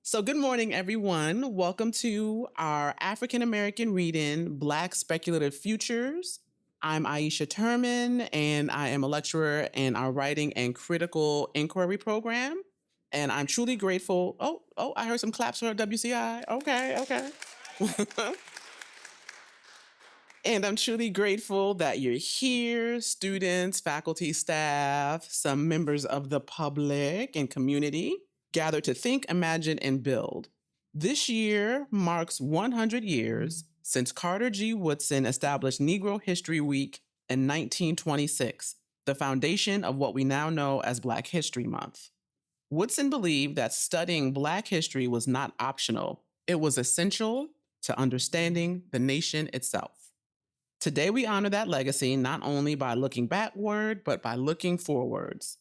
So good morning, everyone. Welcome to our African American Read-In, Black Speculative Futures. I'm Aiesha Turman, and I am a lecturer in our Writing and Critical Inquiry program. And I'm truly grateful. Oh, I heard some claps for WCI. Okay. And I'm truly grateful that you're here, students, faculty, staff, some members of the public and community, gathered to think, imagine, and build. This year marks 100 years since Carter G. Woodson established Negro History Week in 1926, the foundation of what we now know as Black History Month. Woodson believed that studying Black history was not optional, it was essential to understanding the nation itself. Today, we honor that legacy not only by looking backward, but by looking forwards.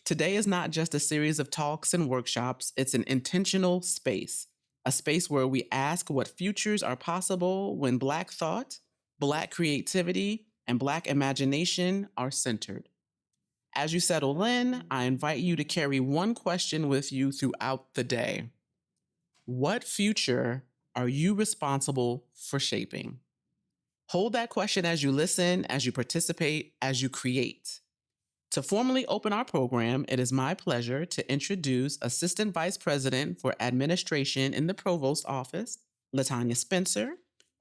Today is not just a series of talks and workshops, it's an intentional space, a space where we ask what futures are possible when Black thought, Black creativity, and Black imagination are centered. As you settle in, I invite you to carry one question with you throughout the day. What future are you responsible for shaping? Hold that question as you listen, as you participate, as you create. To formally open our program, it is my pleasure to introduce Assistant Vice President for Administration in the Provost Office, Latonia Spencer,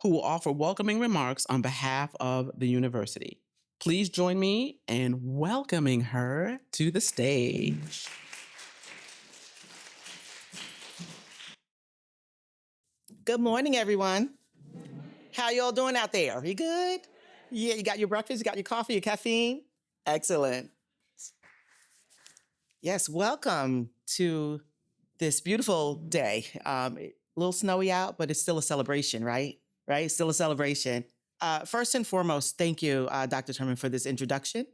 who will offer welcoming remarks on behalf of the university. Please join me in welcoming her to the stage. Good morning, everyone. How y'all doing out there? You good? Yeah, you got your breakfast, you got your coffee, your caffeine? Excellent. Yes, welcome to this beautiful day. A little snowy out, but it's still a celebration, right? Right? Still a celebration. First and foremost, thank you, Dr. Turman, for this introduction.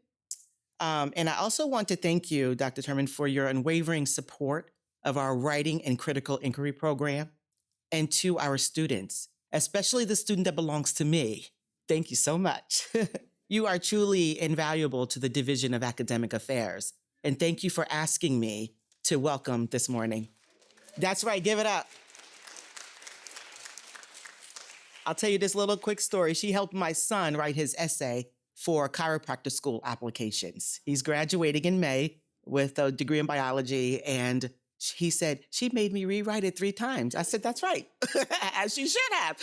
And I also want to thank you, Dr. Turman, for your unwavering support of our Writing and Critical Inquiry program, and to our students, especially the student that belongs to me. Thank you so much. You are truly invaluable to the Division of Academic Affairs. And thank you for asking me to welcome this morning. That's right, give it up. I'll tell you this little quick story. She helped my son write his essay for chiropractic school applications. He's graduating in May with a degree in biology, and he said, she made me rewrite it 3 times. I said, that's right, as you should have.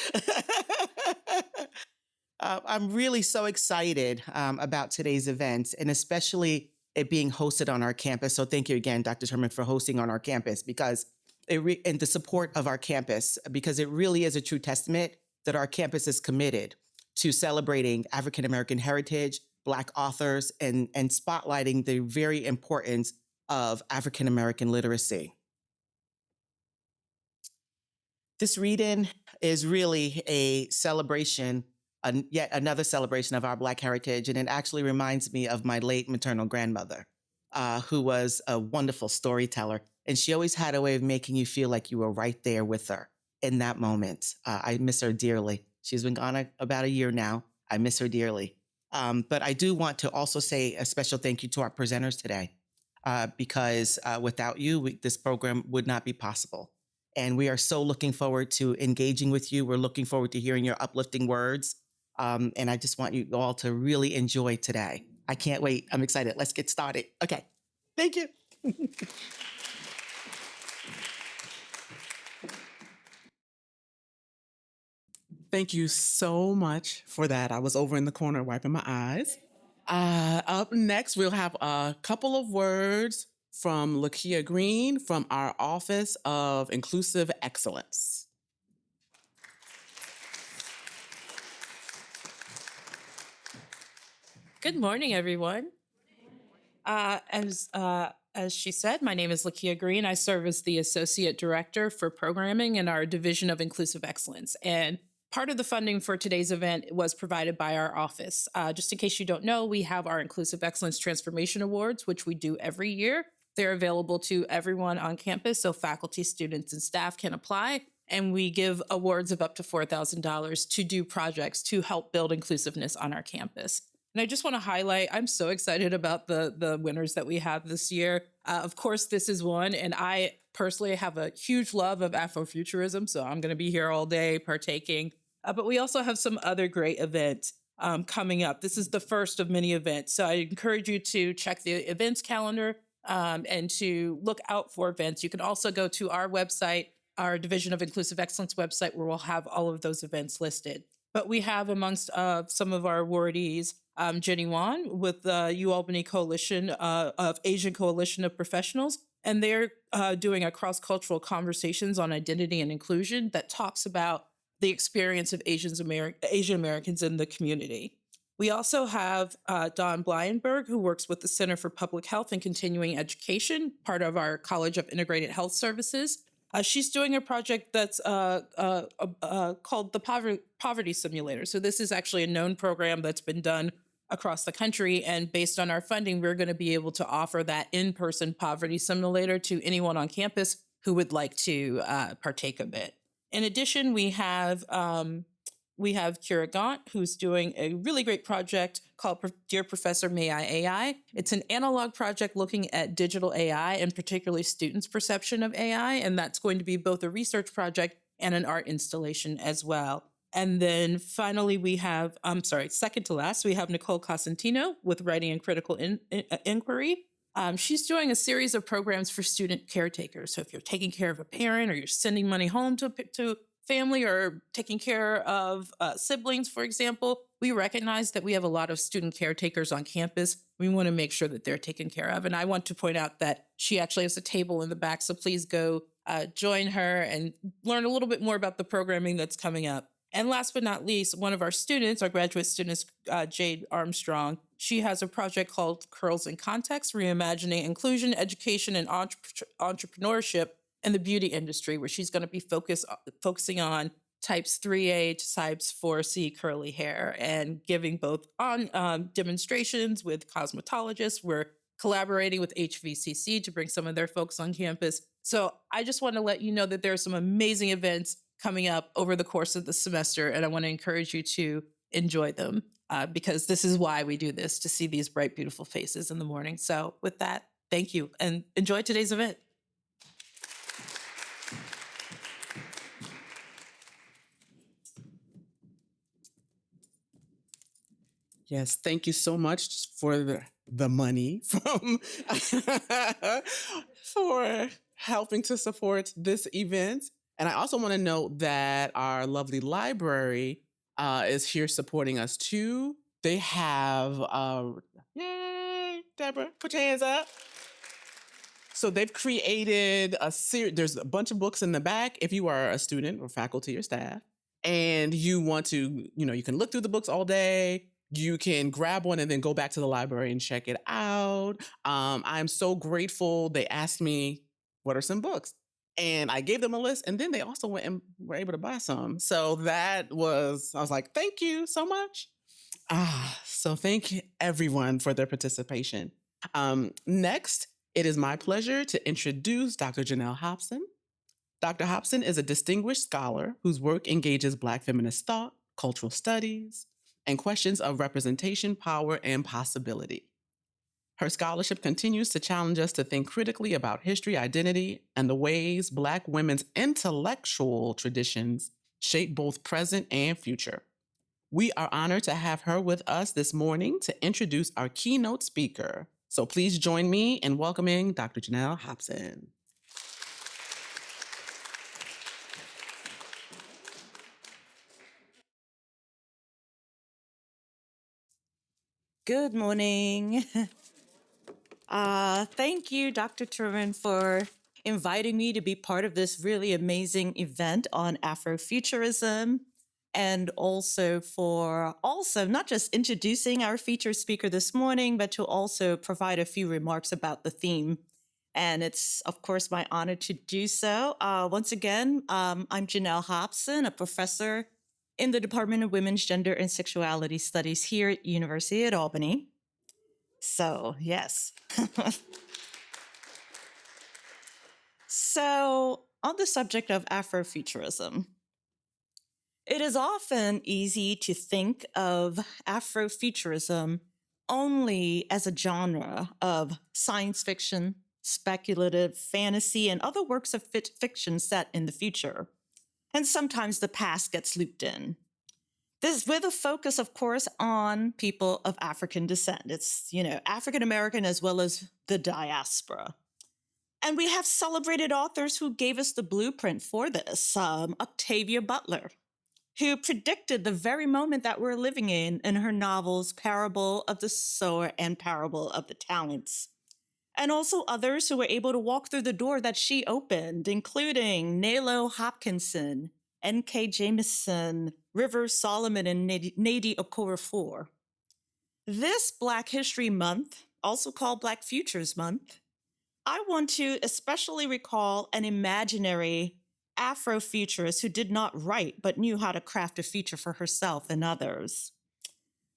I'm really so excited about today's event, and especially it being hosted on our campus. So thank you again, Dr. Turman, for hosting on our campus, because and the support of our campus, because it really is a true testament that our campus is committed to celebrating African American heritage, Black authors, and spotlighting the very importance of African American literacy. This read-in is really a celebration, yet another celebration of our Black heritage, and it actually reminds me of my late maternal grandmother, who was a wonderful storyteller, and she always had a way of making you feel like you were right there with her in that moment. I miss her dearly. She's been gone about a year now. I miss her dearly. But I do want to also say a special thank you to our presenters today, because without you, this program would not be possible. And we are so looking forward to engaging with you. We're looking forward to hearing your uplifting words. And I just want you all to really enjoy today. I can't wait. I'm excited. Let's get started. Okay. Thank you. Thank you so much for that. I was over in the corner wiping my eyes. Up next, we'll have a couple of words from Lakia Green from our Office of Inclusive Excellence. Good morning, everyone. As she said, my name is Lakia Green. I serve as the Associate Director for Programming in our Division of Inclusive Excellence. And part of the funding for today's event was provided by our office. Just in case you don't know, we have our Inclusive Excellence Transformation Awards, which we do every year. They're available to everyone on campus, so faculty, students, and staff can apply. And we give awards of up to $4,000 to do projects to help build inclusiveness on our campus. And I just want to highlight, I'm so excited about the winners that we have this year. Of course, this is one, and I personally have a huge love of Afrofuturism, so I'm going to be here all day partaking. But we also have some other great events coming up. This is the first of many events. So I encourage you to check the events calendar and to look out for events. You can also go to our website, our Division of Inclusive Excellence website, where we'll have all of those events listed. But we have amongst some of our awardees, Jenny Wan with the UAlbany Coalition of Asian Coalition of Professionals. And they're doing a cross-cultural conversations on identity and inclusion that talks about the experience of Asian Americans in the community. We also have Dawn Blyenberg, who works with the Center for Public Health and Continuing Education, part of our College of Integrated Health Services. She's doing a project that's called the Poverty Simulator. So this is actually a known program that's been done across the country. And based on our funding, we're going to be able to offer that in-person poverty simulator to anyone on campus who would like to partake of it. In addition, we have Kira Gaunt, who's doing a really great project called Dear Professor, May I AI? It's an analog project looking at digital AI and particularly students' perception of AI. And that's going to be both a research project and an art installation as well. And then finally, we have, second to last, we have Nicole Cosentino with Writing and Critical Inquiry. She's doing a series of programs for student caretakers. So if you're taking care of a parent or you're sending money home to family or taking care of siblings, for example, we recognize that we have a lot of student caretakers on campus. We want to make sure that they're taken care of. And I want to point out that she actually has a table in the back. So please go join her and learn a little bit more about the programming that's coming up. And last but not least, one of our students, our graduate students, Jade Armstrong, she has a project called Curls in Context, Reimagining Inclusion, Education, and Entrepreneurship in the Beauty Industry, where she's going to be focusing on types 3A to types 4C curly hair and giving both on demonstrations with cosmetologists. We're collaborating with HVCC to bring some of their folks on campus. So I just want to let you know that there are some amazing events coming up over the course of the semester, and I want to encourage you to enjoy them because this is why we do this, to see these bright, beautiful faces in the morning. So with that, thank you, and enjoy today's event. Yes, thank you so much for the money from for helping to support this event. And I also want to note that our lovely library is here supporting us too. They have, yay, Deborah, put your hands up. So they've created a series, there's a bunch of books in the back if you are a student or faculty or staff, and you want to, you can look through the books all day. You can grab one and then go back to the library and check it out. I'm so grateful. They asked me, what are some books? And I gave them a list, and then they also went and were able to buy some. So I was like, thank you so much. So thank everyone for their participation. Next, it is my pleasure to introduce Dr. Janell Hobson. Dr. Hobson is a distinguished scholar whose work engages Black feminist thought, cultural studies, and questions of representation, power, and possibility. Her scholarship continues to challenge us to think critically about history, identity, and the ways Black women's intellectual traditions shape both present and future. We are honored to have her with us this morning to introduce our keynote speaker. So please join me in welcoming Dr. Janell Hobson. Good morning. Thank you, Dr. Turman, for inviting me to be part of this really amazing event on Afrofuturism, and also for not just introducing our featured speaker this morning, but to also provide a few remarks about the theme. And it's, of course, my honor to do so. Once again, I'm Janell Hobson, a professor in the Department of Women's Gender and Sexuality Studies here at University at Albany. So, yes. So, on the subject of Afrofuturism, it is often easy to think of Afrofuturism only as a genre of science fiction, speculative fantasy, and other works of fiction set in the future. And sometimes the past gets looped in. This with a focus, of course, on people of African descent. It's, African American as well as the diaspora. And we have celebrated authors who gave us the blueprint for this. Octavia Butler, who predicted the very moment that we're living in her novels Parable of the Sower and Parable of the Talents. And also others who were able to walk through the door that she opened, including Janell Hobson, N.K. Jemisin, Rivers Solomon, and Nnedi Okorafor. This Black History Month, also called Black Futures Month, I want to especially recall an imaginary Afrofuturist who did not write but knew how to craft a future for herself and others.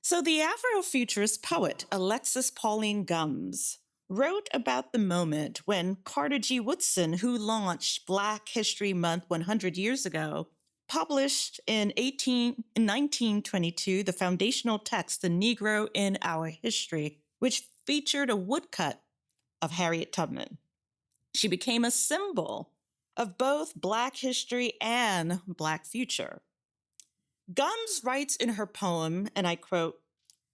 So the Afrofuturist poet Alexis Pauline Gumbs wrote about the moment when Carter G. Woodson, who launched Black History Month 100 years ago, published in 1922 the foundational text, The Negro in Our History, which featured a woodcut of Harriet Tubman. She became a symbol of both Black history and Black future. Gumbs writes in her poem, and I quote,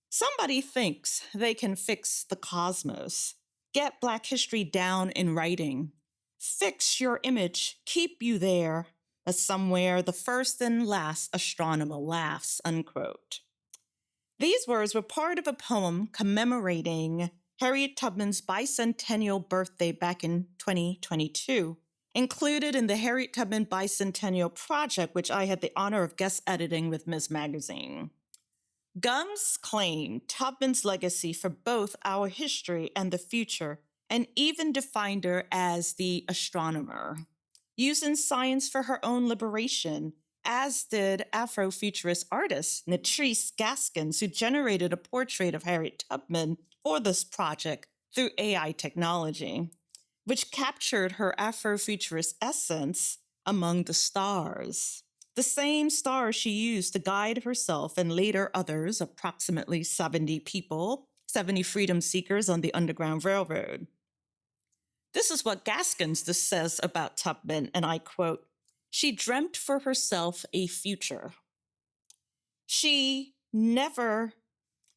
"Somebody thinks they can fix the cosmos. Get Black history down in writing. Fix your image, keep you there, as somewhere the first and last astronomer laughs," unquote. These words were part of a poem commemorating Harriet Tubman's bicentennial birthday back in 2022, included in the Harriet Tubman Bicentennial Project, which I had the honor of guest editing with Ms. Magazine. Gumbs claimed Tubman's legacy for both our history and the future, and even defined her as the astronomer, using science for her own liberation, as did Afrofuturist artist Natrice Gaskins, who generated a portrait of Harriet Tubman for this project through AI technology, which captured her Afrofuturist essence among the stars. The same stars she used to guide herself and later others, approximately 70 people, 70 freedom seekers on the Underground Railroad. This is what Gaskins says about Tubman, and I quote, "She dreamt for herself a future. She never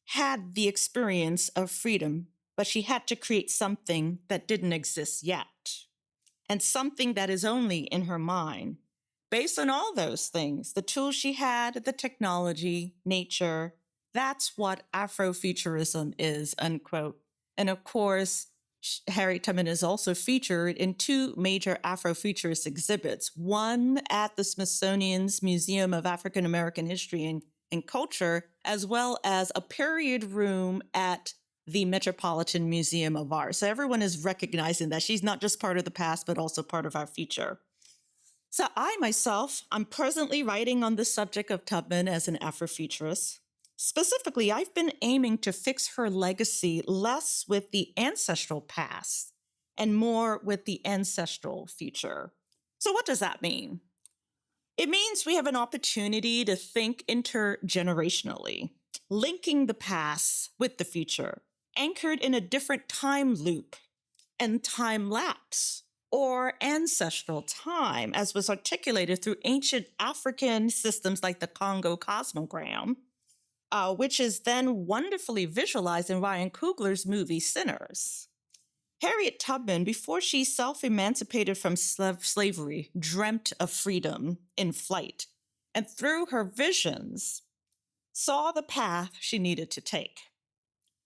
had the experience of freedom, but she had to create something that didn't exist yet, and something that is only in her mind. Based on all those things, the tools she had, the technology, nature, that's what Afrofuturism is," unquote. And of course, Harriet Tubman is also featured in two major Afrofuturist exhibits, one at the Smithsonian's Museum of African American History and Culture, as well as a period room at the Metropolitan Museum of Art. So everyone is recognizing that she's not just part of the past, but also part of our future. So I'm presently writing on the subject of Tubman as an Afrofuturist. Specifically, I've been aiming to fix her legacy less with the ancestral past and more with the ancestral future. So what does that mean? It means we have an opportunity to think intergenerationally, linking the past with the future, anchored in a different time loop and time lapse, or ancestral time, as was articulated through ancient African systems like the Congo cosmogram, which is then wonderfully visualized in Ryan Coogler's movie Sinners. Harriet Tubman, before she self-emancipated from slavery, dreamt of freedom in flight, and through her visions, saw the path she needed to take.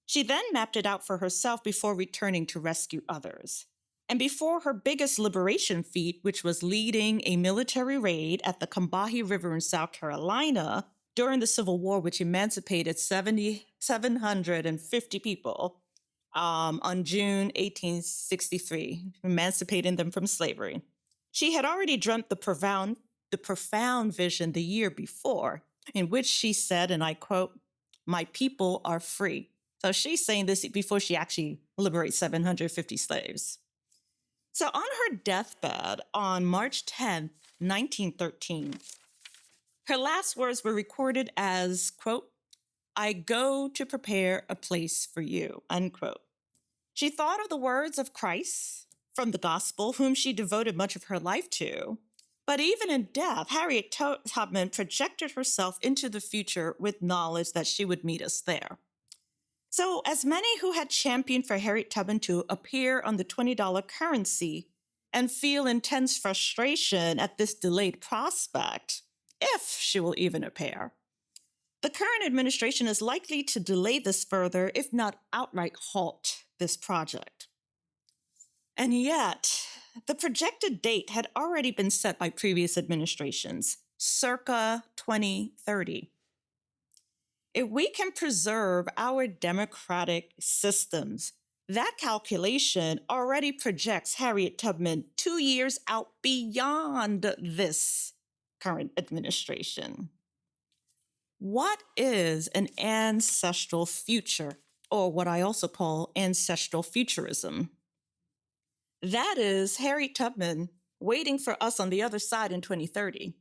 She then mapped it out for herself before returning to rescue others. And before her biggest liberation feat, which was leading a military raid at the Combahee River in South Carolina during the Civil War, which emancipated 750 people on June 1863, emancipating them from slavery. She had already dreamt the profound vision the year before, in which she said, and I quote, "My people are free." So she's saying this before she actually liberates 750 slaves. So on her deathbed on March 10th, 1913, her last words were recorded as, quote, "I go to prepare a place for you," unquote. She thought of the words of Christ from the gospel, whom she devoted much of her life to. But even in death, Harriet Tubman projected herself into the future with knowledge that she would meet us there. So, as many who had championed for Harriet Tubman to appear on the $20 currency and feel intense frustration at this delayed prospect, if she will even appear, the current administration is likely to delay this further, if not outright halt this project. And yet, the projected date had already been set by previous administrations, circa 2030. If we can preserve our democratic systems, that calculation already projects Harriet Tubman 2 years out beyond this current administration. What is an ancestral future, or what I also call ancestral futurism? That is Harriet Tubman waiting for us on the other side in 2030,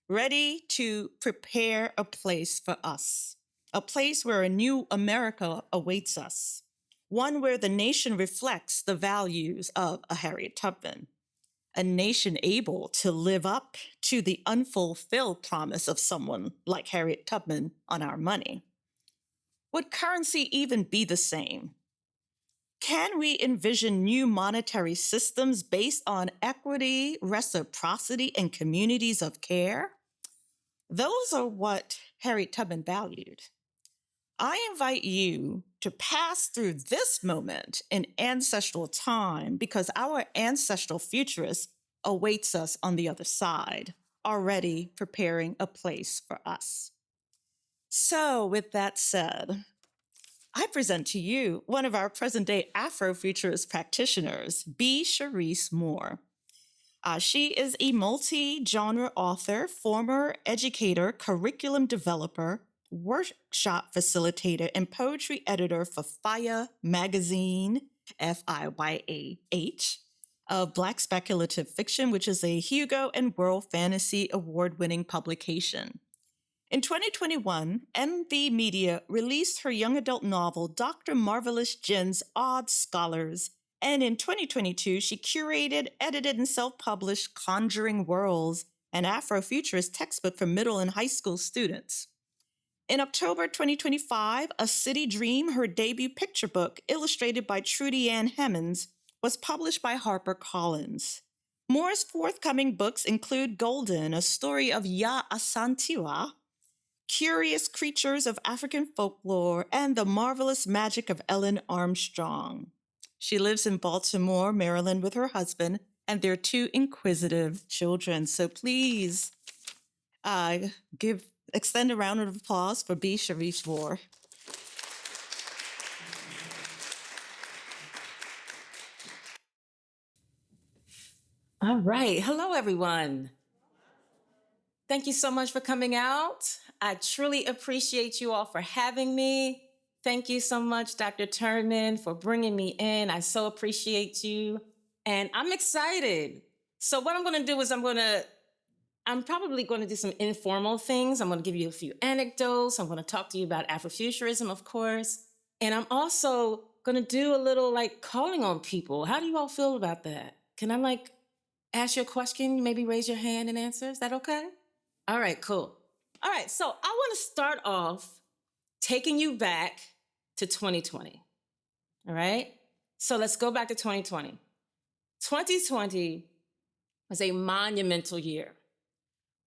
ready to prepare a place for us, a place where a new America awaits us, one where the nation reflects the values of a Harriet Tubman, a nation able to live up to the unfulfilled promise of someone like Harriet Tubman on our money. Would currency even be the same? Can we envision new monetary systems based on equity, reciprocity, and communities of care? Those are what Harriet Tubman valued. I invite you to pass through this moment in ancestral time because our ancestral futurist awaits us on the other side, already preparing a place for us. So, with that said, I present to you one of our present-day Afrofuturist practitioners, B. Sharise Moore. She is a multi-genre author, former educator, curriculum developer, workshop facilitator, and poetry editor for Fire Magazine, FIYAH, of Black Speculative Fiction, which is a Hugo and World Fantasy Award-winning publication. In 2021, MV Media released her young adult novel, Dr. Marvelous Jen's Odd Scholars, and in 2022, she curated, edited, and self-published Conjuring Worlds, an Afrofuturist textbook for middle and high school students. In October 2025, A City Dream, her debut picture book, illustrated by Trudy Ann Hemmons, was published by HarperCollins. Moore's forthcoming books include Golden, a story of Ya Asantewaa, Curious Creatures of African Folklore, and The Marvelous Magic of Ellen Armstrong. She lives in Baltimore, Maryland with her husband and their 2 inquisitive children. So please extend a round of applause for B. Sharise Moore. All right. Hello, everyone. Thank you so much for coming out. I truly appreciate you all for having me. Thank you so much, Dr. Turman, for bringing me in. I so appreciate you. And I'm excited. So what I'm going to do is I'm probably going to do some informal things. I'm going to give you a few anecdotes. I'm going to talk to you about Afrofuturism, of course. And I'm also going to do a little calling on people. How do you all feel about that? Can I ask you a question? Maybe raise your hand and answer. Is that okay? All right, cool. All right, so I want to start off taking you back to 2020. All right? So let's go back to 2020. 2020 was a monumental year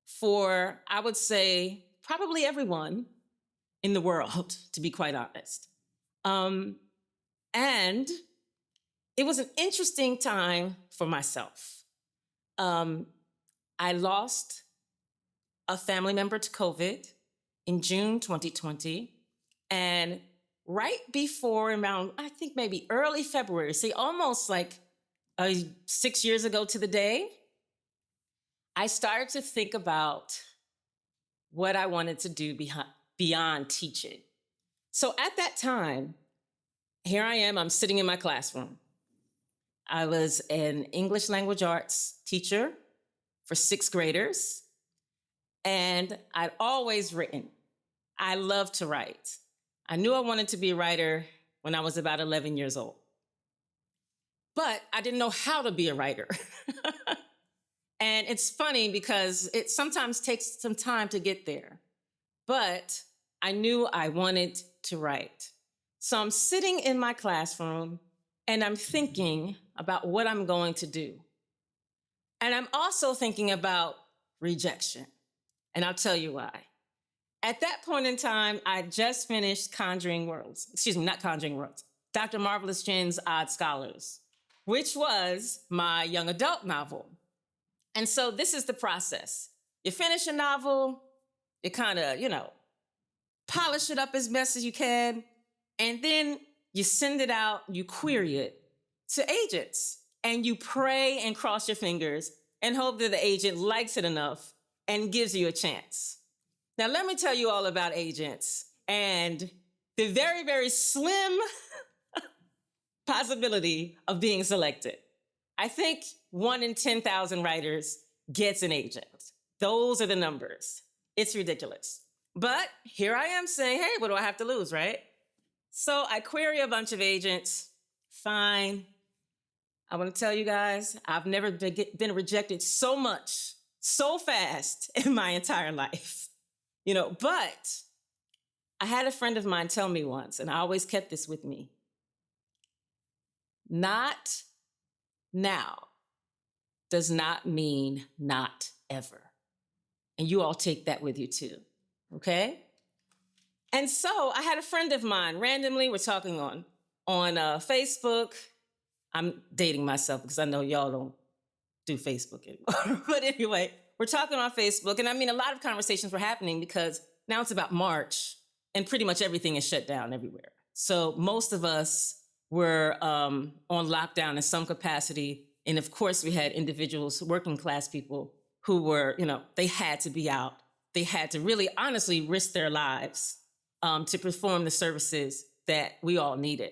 for, I would say, probably everyone in the world, to be quite honest. And it was an interesting time for myself. I lost a family member to COVID in June 2020. And right before around, I think maybe early February, almost 6 years ago to the day, I started to think about what I wanted to do beyond teaching. So at that time, here I am, I'm sitting in my classroom. I was an English language arts teacher for 6th graders. And I'd always written. I love to write. I knew I wanted to be a writer when I was about 11 years old. But I didn't know how to be a writer. And it's funny because it sometimes takes some time to get there. But I knew I wanted to write. So I'm sitting in my classroom and I'm thinking about what I'm going to do. And I'm also thinking about rejection. And I'll tell you why. At that point in time, I just finished Dr. Marvelous Jen's Odd Scholars, which was my young adult novel. And so this is the process. You finish a novel, you kind of, polish it up as best as you can, and then you send it out, you query it to agents, and you pray and cross your fingers and hope that the agent likes it enough and gives you a chance. Now, let me tell you all about agents and the very, very slim possibility of being selected. I think 1 in 10,000 writers gets an agent. Those are the numbers. It's ridiculous. But here I am saying, hey, what do I have to lose, right? So I query a bunch of agents. Fine. I want to tell you guys, I've never been rejected so much, so fast in my entire life. But I had a friend of mine tell me once, and I always kept this with me. Not now does not mean not ever. And you all take that with you too, okay? And so I had a friend of mine, randomly, we're talking on Facebook. I'm dating myself because I know y'all don't do Facebook anymore. But anyway, we're talking on Facebook. And a lot of conversations were happening because now it's about March and pretty much everything is shut down everywhere. So most of us were on lockdown in some capacity. And of course, we had individuals, working class people who were, they had to be out. They had to really honestly risk their lives to perform the services that we all needed.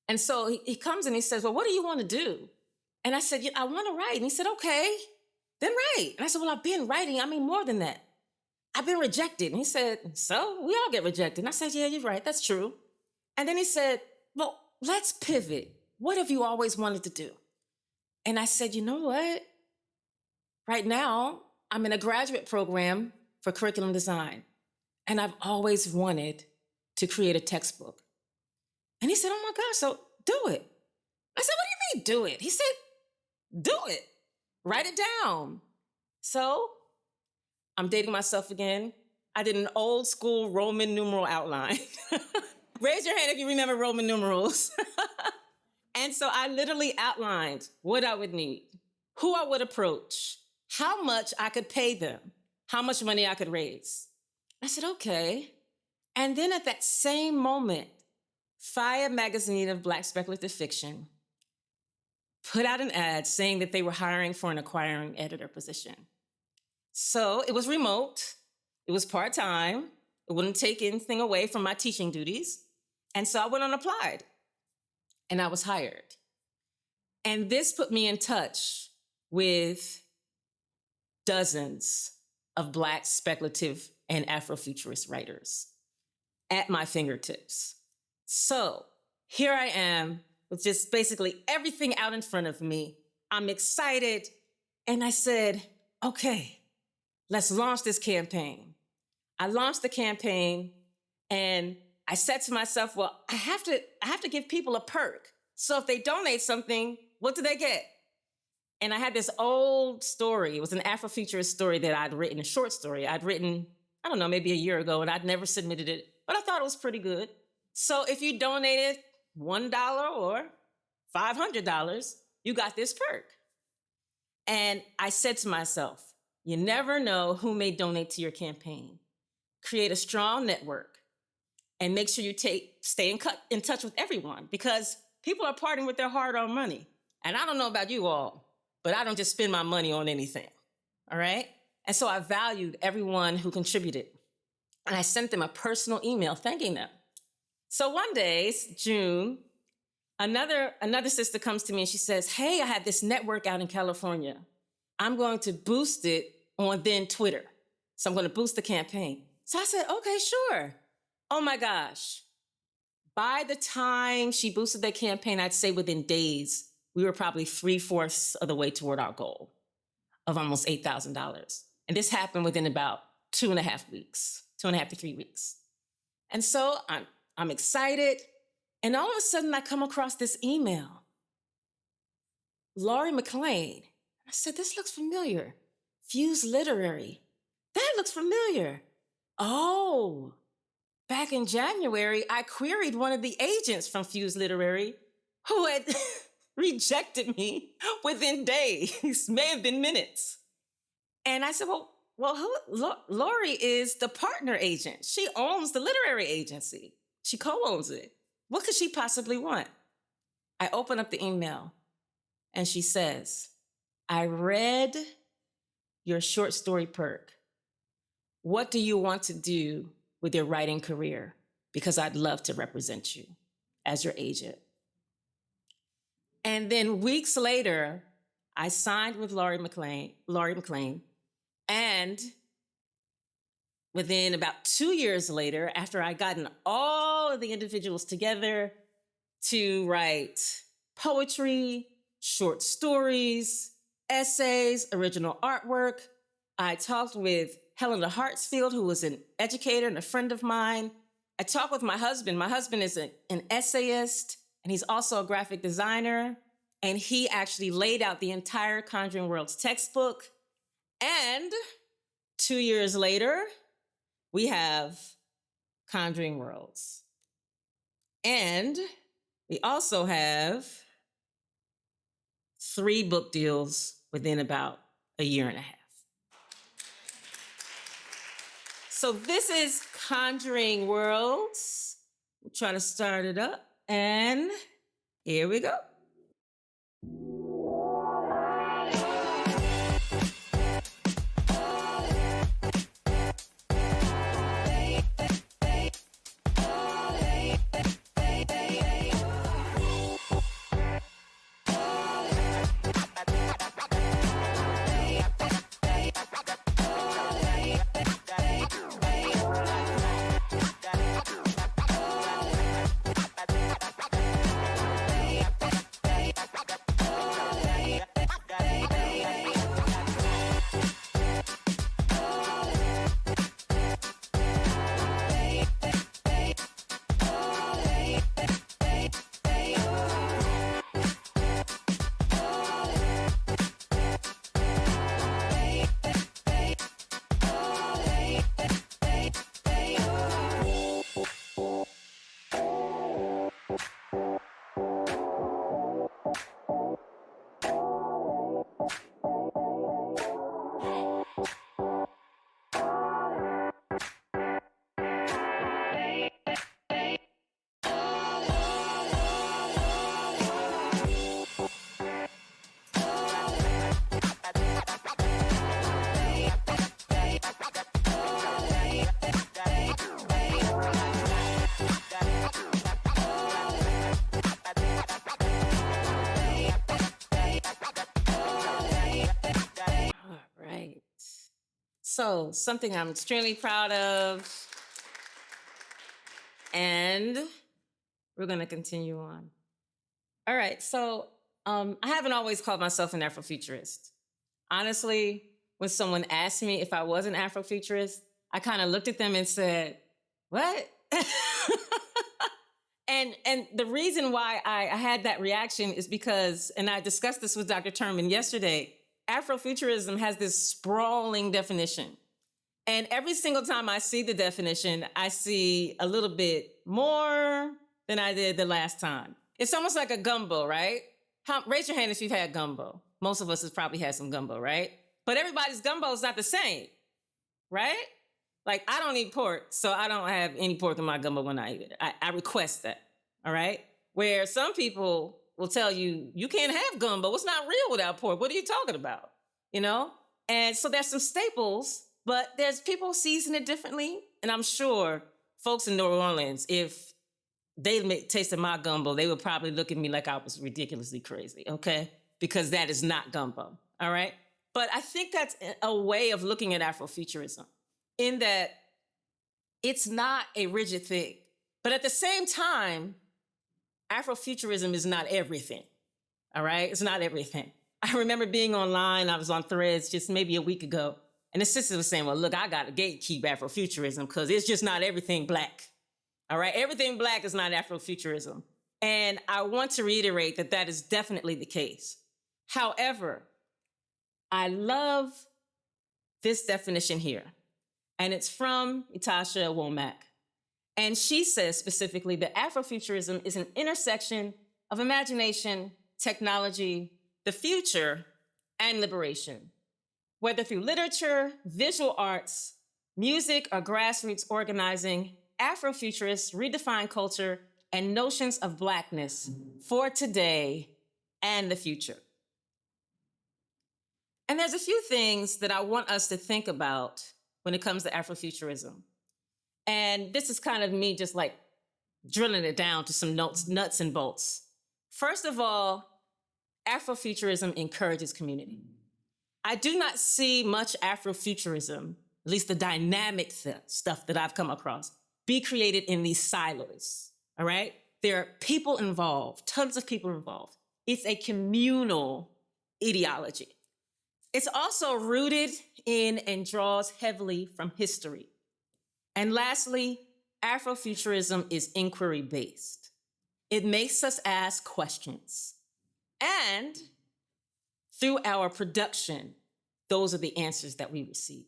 And so he comes and he says, well, what do you want to do? And I said, I want to write. And he said, okay, then write. And I said, well, I've been writing. More than that. I've been rejected. And he said, so we all get rejected. And I said, yeah, you're right. That's true. And then he said, well, let's pivot. What have you always wanted to do? And I said, you know what? Right now, I'm in a graduate program for curriculum design. And I've always wanted to create a textbook. And he said, oh my gosh, so do it. I said, what do you mean do it? He said, do it. Write it down. So I'm dating myself again. I did an old school Roman numeral outline. Raise your hand if you remember Roman numerals. And so I literally outlined what I would need, who I would approach, how much I could pay them, how much money I could raise. I said, okay. And then at that same moment, Fire magazine of Black speculative fiction put out an ad saying that they were hiring for an acquiring editor position. So it was remote, it was part-time, it wouldn't take anything away from my teaching duties. And so I went and applied, and I was hired. And this put me in touch with dozens of Black speculative and Afrofuturist writers at my fingertips. So here I am with just basically everything out in front of me. I'm excited. And I said, okay, let's launch this campaign. I launched the campaign and I said to myself, well, I have to give people a perk. So if they donate something, what do they get? And I had this old story. It was an Afrofuturist story that I'd written, a short story I'd written, I don't know, maybe a year ago, and I'd never submitted it, but I thought it was pretty good. So if you donated $1 or $500, you got this perk. And I said to myself, you never know who may donate to your campaign. Create a strong network and make sure you stay in touch with everyone, because people are parting with their hard-earned money. And I don't know about you all, but I don't just spend my money on anything, all right? And so I valued everyone who contributed. And I sent them a personal email thanking them. So one day, June, another sister comes to me and she says, hey, I have this network out in California. I'm going to boost it on then Twitter. So I'm going to boost the campaign. So I said, okay, sure. Oh my gosh. by the time she boosted that campaign, I'd say within days, we were probably 3/4 of the way toward our goal of almost $8,000. And this happened within about 2.5 weeks, 2.5 to 3 weeks. And so I'm excited. And all of a sudden I come across this email. Laurie McLean. I said, this looks familiar. Fuse Literary. That looks familiar. Oh, back in January, I queried one of the agents from Fuse Literary who had rejected me within days, may have been minutes. And I said, Laurie is the partner agent. She owns the literary agency. She co-owns it. What could she possibly want? I open up the email and she says, I read your short story perk. What do you want to do with your writing career? Because I'd love to represent you as your agent. And then weeks later, I signed with Laurie McLean, and within about 2 years later, after I'd gotten all of the individuals together to write poetry, short stories, essays, original artwork, I talked with Helena Hartsfield, who was an educator and a friend of mine. I talked with my husband. My husband is an essayist, and he's also a graphic designer. And he actually laid out the entire Conjuring Worlds textbook. And 2 years later, we have Conjuring Worlds. And we also have 3 book deals within about a year and a half. So this is Conjuring Worlds. We'll try to start it up, and here we go. So something I'm extremely proud of, and we're going to continue on. All right, so I haven't always called myself an Afrofuturist. Honestly, when someone asked me if I was an Afrofuturist, I kind of looked at them and said, what? And the reason why I had that reaction is because, and I discussed this with Dr. Turman yesterday, Afrofuturism has this sprawling definition. And every single time I see the definition, I see a little bit more than I did the last time. It's almost like a gumbo, right? Raise your hand if you've had gumbo. Most of us has probably had some gumbo, right? But everybody's gumbo is not the same, right? Like, I don't eat pork, so I don't have any pork in my gumbo when I eat it. I request that, all right? Where some people will tell you, you can't have gumbo. It's not real without pork. What are you talking about? You know? And so there's some staples, but there's people season it differently. And I'm sure folks in New Orleans, if they tasted my gumbo, they would probably look at me like I was ridiculously crazy, okay? Because that is not gumbo, all right? But I think that's a way of looking at Afrofuturism, in that it's not a rigid thing. But at the same time, Afrofuturism is not everything, all right? It's not everything. I remember being online, I was on Threads just maybe a week ago, and the sister was saying, well, look, I got to gatekeep Afrofuturism because it's just not everything Black, all right? Everything Black is not Afrofuturism. And I want to reiterate that that is definitely the case. However, I love this definition here, and it's from Aiesha Womack. And she says specifically that Afrofuturism is an intersection of imagination, technology, the future, and liberation. Whether through literature, visual arts, music, or grassroots organizing, Afrofuturists redefine culture and notions of Blackness for today and the future. And there's a few things that I want us to think about when it comes to Afrofuturism. And this is kind of me just like drilling it down to some nuts and bolts. First of all, Afrofuturism encourages community. I do not see much Afrofuturism, at least the dynamic stuff that I've come across, be created in these silos, all right? There are people involved, tons of people involved. It's a communal ideology. It's also rooted in and draws heavily from history. And lastly, Afrofuturism is inquiry-based. It makes us ask questions. And through our production, those are the answers that we receive.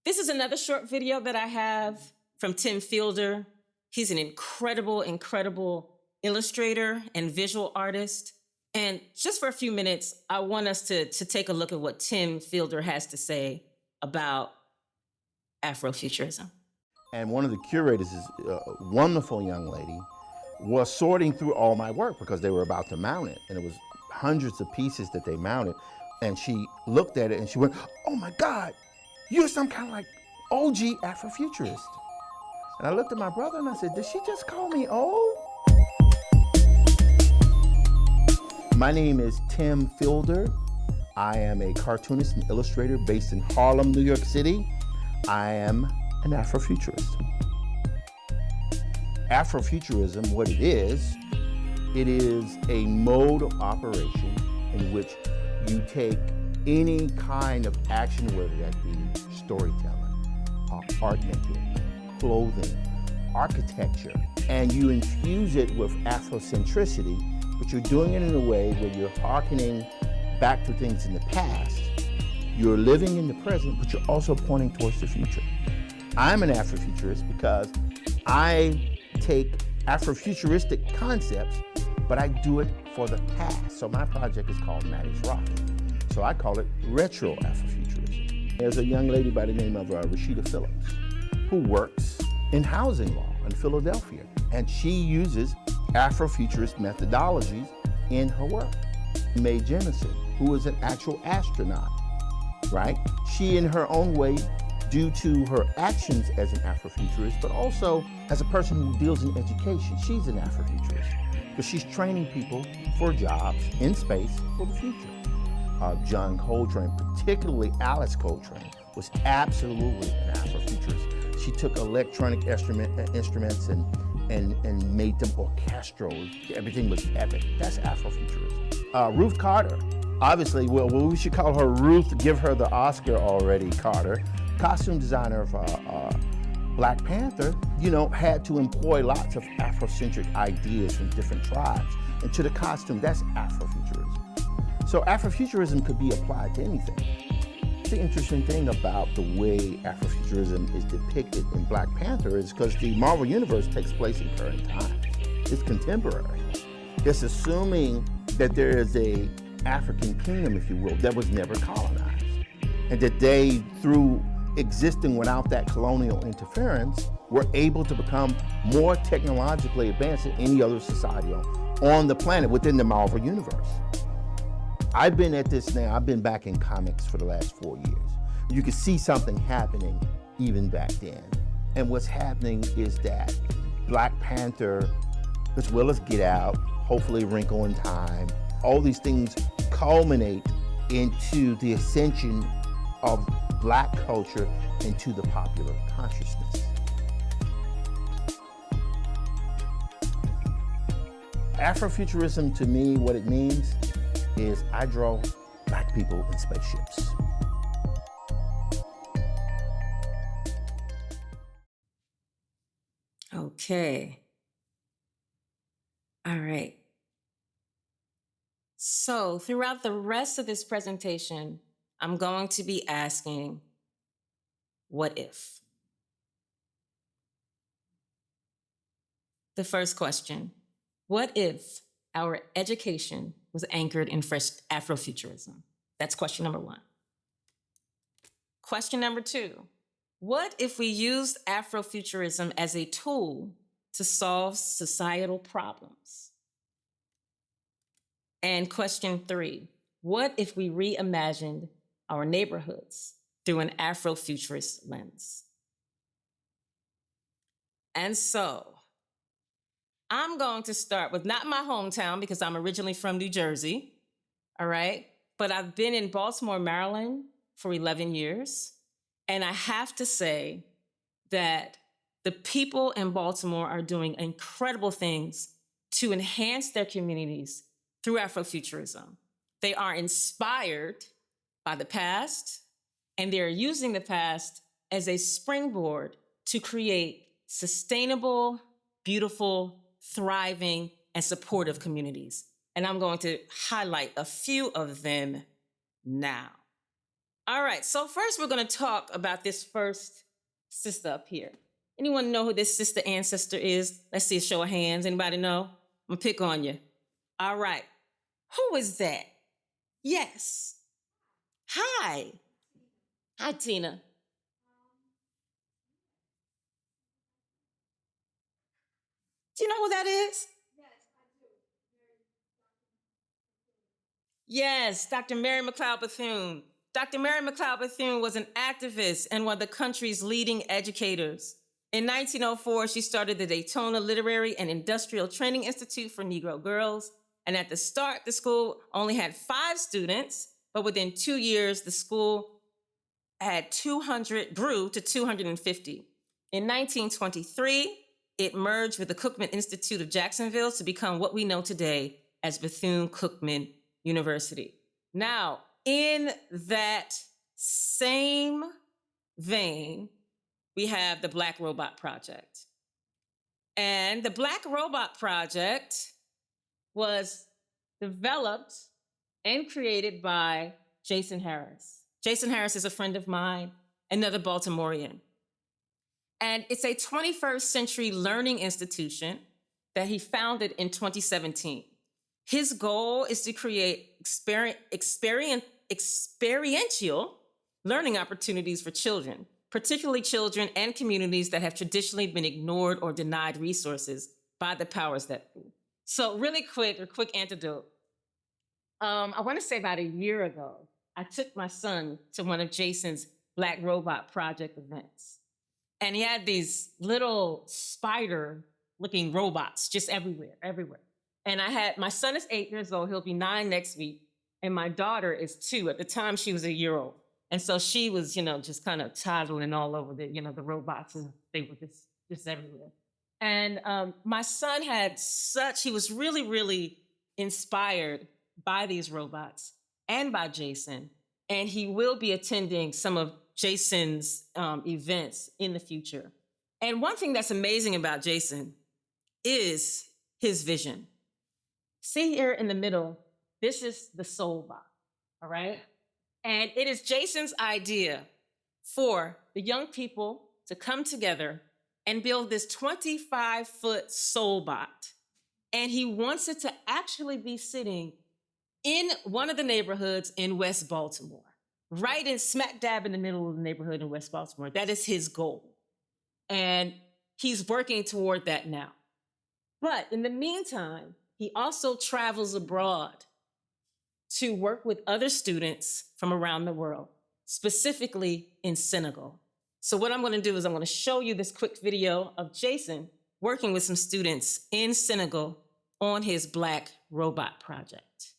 This is another short video that I have from Tim Fielder. He's an incredible, incredible illustrator and visual artist. And just for a few minutes, I want us to take a look at what Tim Fielder has to say about Afrofuturism. And one of the curators is a wonderful young lady, was sorting through all my work because they were about to mount it. And it was hundreds of pieces that they mounted. And she looked at it and she went, oh my God, you're some kind of like OG Afrofuturist. And I looked at my brother and I said, did she just call me old? My name is Tim Fielder. I am a cartoonist and illustrator based in Harlem, New York City. I am an Afrofuturist. Afrofuturism, what it is a mode of operation in which you take any kind of action, whether that be storytelling, art making, clothing, architecture, and you infuse it with Afrocentricity, but you're doing it in a way where you're hearkening back to things in the past. You're living in the present, but you're also pointing towards the future. I'm an Afrofuturist because I take Afrofuturistic concepts, but I do it for the past. So my project is called Maddie's Rockin'. So I call it retro Afrofuturism. There's a young lady by the name of Rashida Phillips who works in housing law in Philadelphia. And she uses Afrofuturist methodologies in her work. Mae Jemison, who is an actual astronaut, right? She, in her own way, due to her actions as an Afrofuturist, but also as a person who deals in education, she's an Afrofuturist because she's training people for jobs in space for the future. John Coltrane, particularly Alice Coltrane, was absolutely an Afrofuturist. She took electronic instruments and made them orchestral. Everything was epic. That's Afrofuturism. Ruth Carter, obviously, well, we should call her Ruth, give her the Oscar already, Carter. Costume designer of Black Panther, had to employ lots of Afrocentric ideas from different tribes into the costume. That's Afrofuturism. So Afrofuturism could be applied to anything. The interesting thing about the way Afrofuturism is depicted in Black Panther is because the Marvel Universe takes place in current time. It's contemporary. It's assuming that there is a African kingdom, if you will, that was never colonized. And that they, through existing without that colonial interference, were able to become more technologically advanced than any other society on the planet within the Marvel Universe. I've been at this now, I've been back in comics for the last 4 years. You can see something happening even back then. And what's happening is that Black Panther, as well as Get Out, hopefully Wrinkle in Time, all these things culminate into the ascension of Black culture into the popular consciousness. Afrofuturism to me, what it means is I draw black people in spaceships. Okay. All right. So throughout the rest of this presentation, I'm going to be asking, what if? The first question, what if our education was anchored in fresh Afrofuturism? That's question number one. Question number two, what if we used Afrofuturism as a tool to solve societal problems? And question three, what if we reimagined our neighborhoods through an Afrofuturist lens? And so, I'm going to start with not my hometown because I'm originally from New Jersey, all right? But I've been in Baltimore, Maryland for 11 years. And I have to say that the people in Baltimore are doing incredible things to enhance their communities through Afrofuturism. They are inspired by the past, and they're using the past as a springboard to create sustainable, beautiful, thriving, and supportive communities. And I'm going to highlight a few of them now. All right, so first we're going to talk about this first sister up here. Anyone know who this sister ancestor is? Let's see a show of hands. Anybody know? I'm gonna pick on you. All right, who is that? Yes. Hi. Hi, Tina. Do you know who that is? Yes, Dr. Mary McLeod Bethune. Dr. Mary McLeod Bethune was an activist and one of the country's leading educators. In 1904, she started the Daytona Literary and Industrial Training Institute for Negro Girls. And at the start, the school only had 5 students, but within 2 years, the school grew to 250. In 1923, it merged with the Cookman Institute of Jacksonville to become what we know today as Bethune-Cookman University. Now, in that same vein, we have the Black Robot Project. And the Black Robot Project was developed and created by Jason Harris. Jason Harris is a friend of mine, another Baltimorean. And it's a 21st century learning institution that he founded in 2017. His goal is to create experiential learning opportunities for children, particularly children and communities that have traditionally been ignored or denied resources by the powers that be. So really quick antidote. I want to say about a year ago, I took my son to one of Jason's Black Robot Project events. And he had these little spider-looking robots just everywhere. And my son is 8 years old, he'll be 9 next week, and my daughter is 2. At the time, she was a year old. And so she was, just kind of toddling all over the robots, and they were just everywhere. And my son he was really, really inspired by these robots and by Jason. And he will be attending some of Jason's events in the future. And one thing that's amazing about Jason is his vision. See here in the middle, this is the soul box, all right? And it is Jason's idea for the young people to come together and build this 25-foot soul bot. And he wants it to actually be sitting in one of the neighborhoods in West Baltimore, right in smack dab in the middle of the neighborhood in West Baltimore. That is his goal. And he's working toward that now. But in the meantime, he also travels abroad to work with other students from around the world, specifically in Senegal. So what I'm going to do is I'm going to show you this quick video of Jason working with some students in Senegal on his Black Robot Project.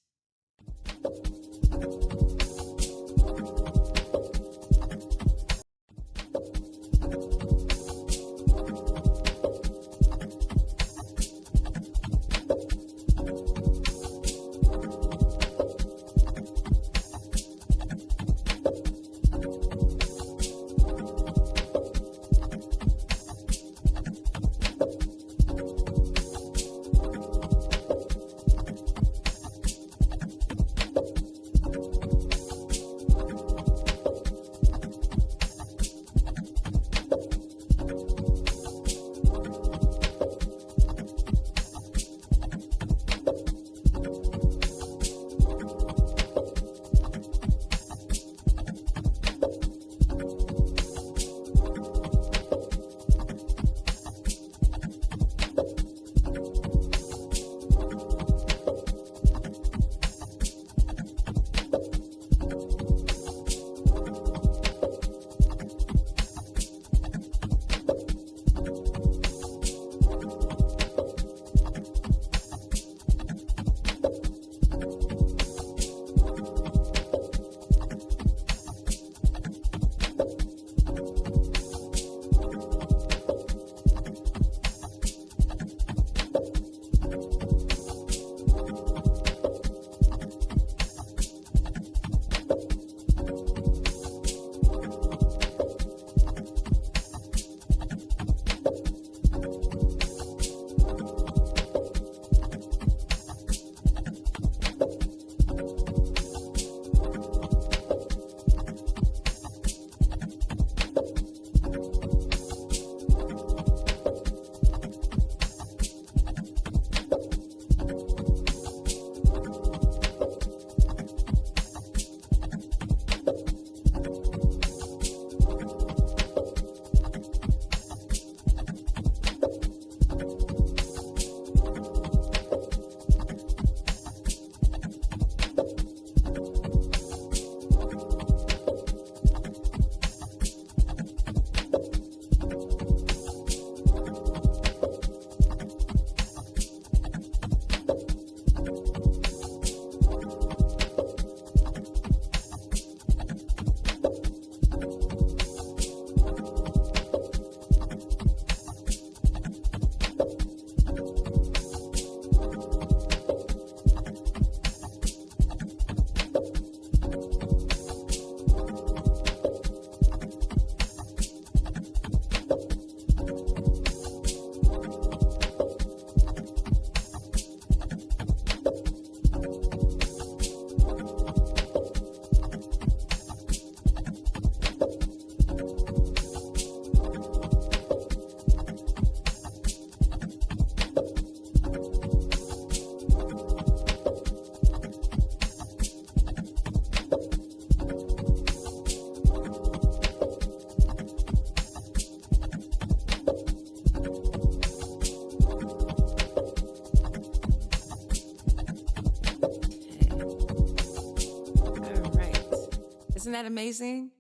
that amazing?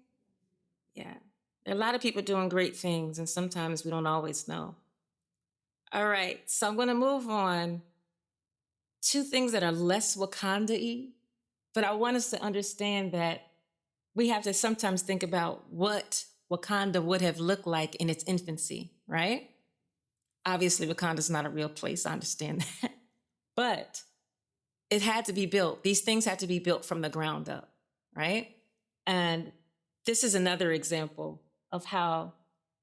Yeah. There are a lot of people doing great things, and sometimes we don't always know. All right, so I'm going to move on to things that are less Wakanda-y, but I want us to understand that we have to sometimes think about what Wakanda would have looked like in its infancy, right? Obviously, Wakanda's not a real place, I understand that. But it had to be built. These things had to be built from the ground up, right? And this is another example of how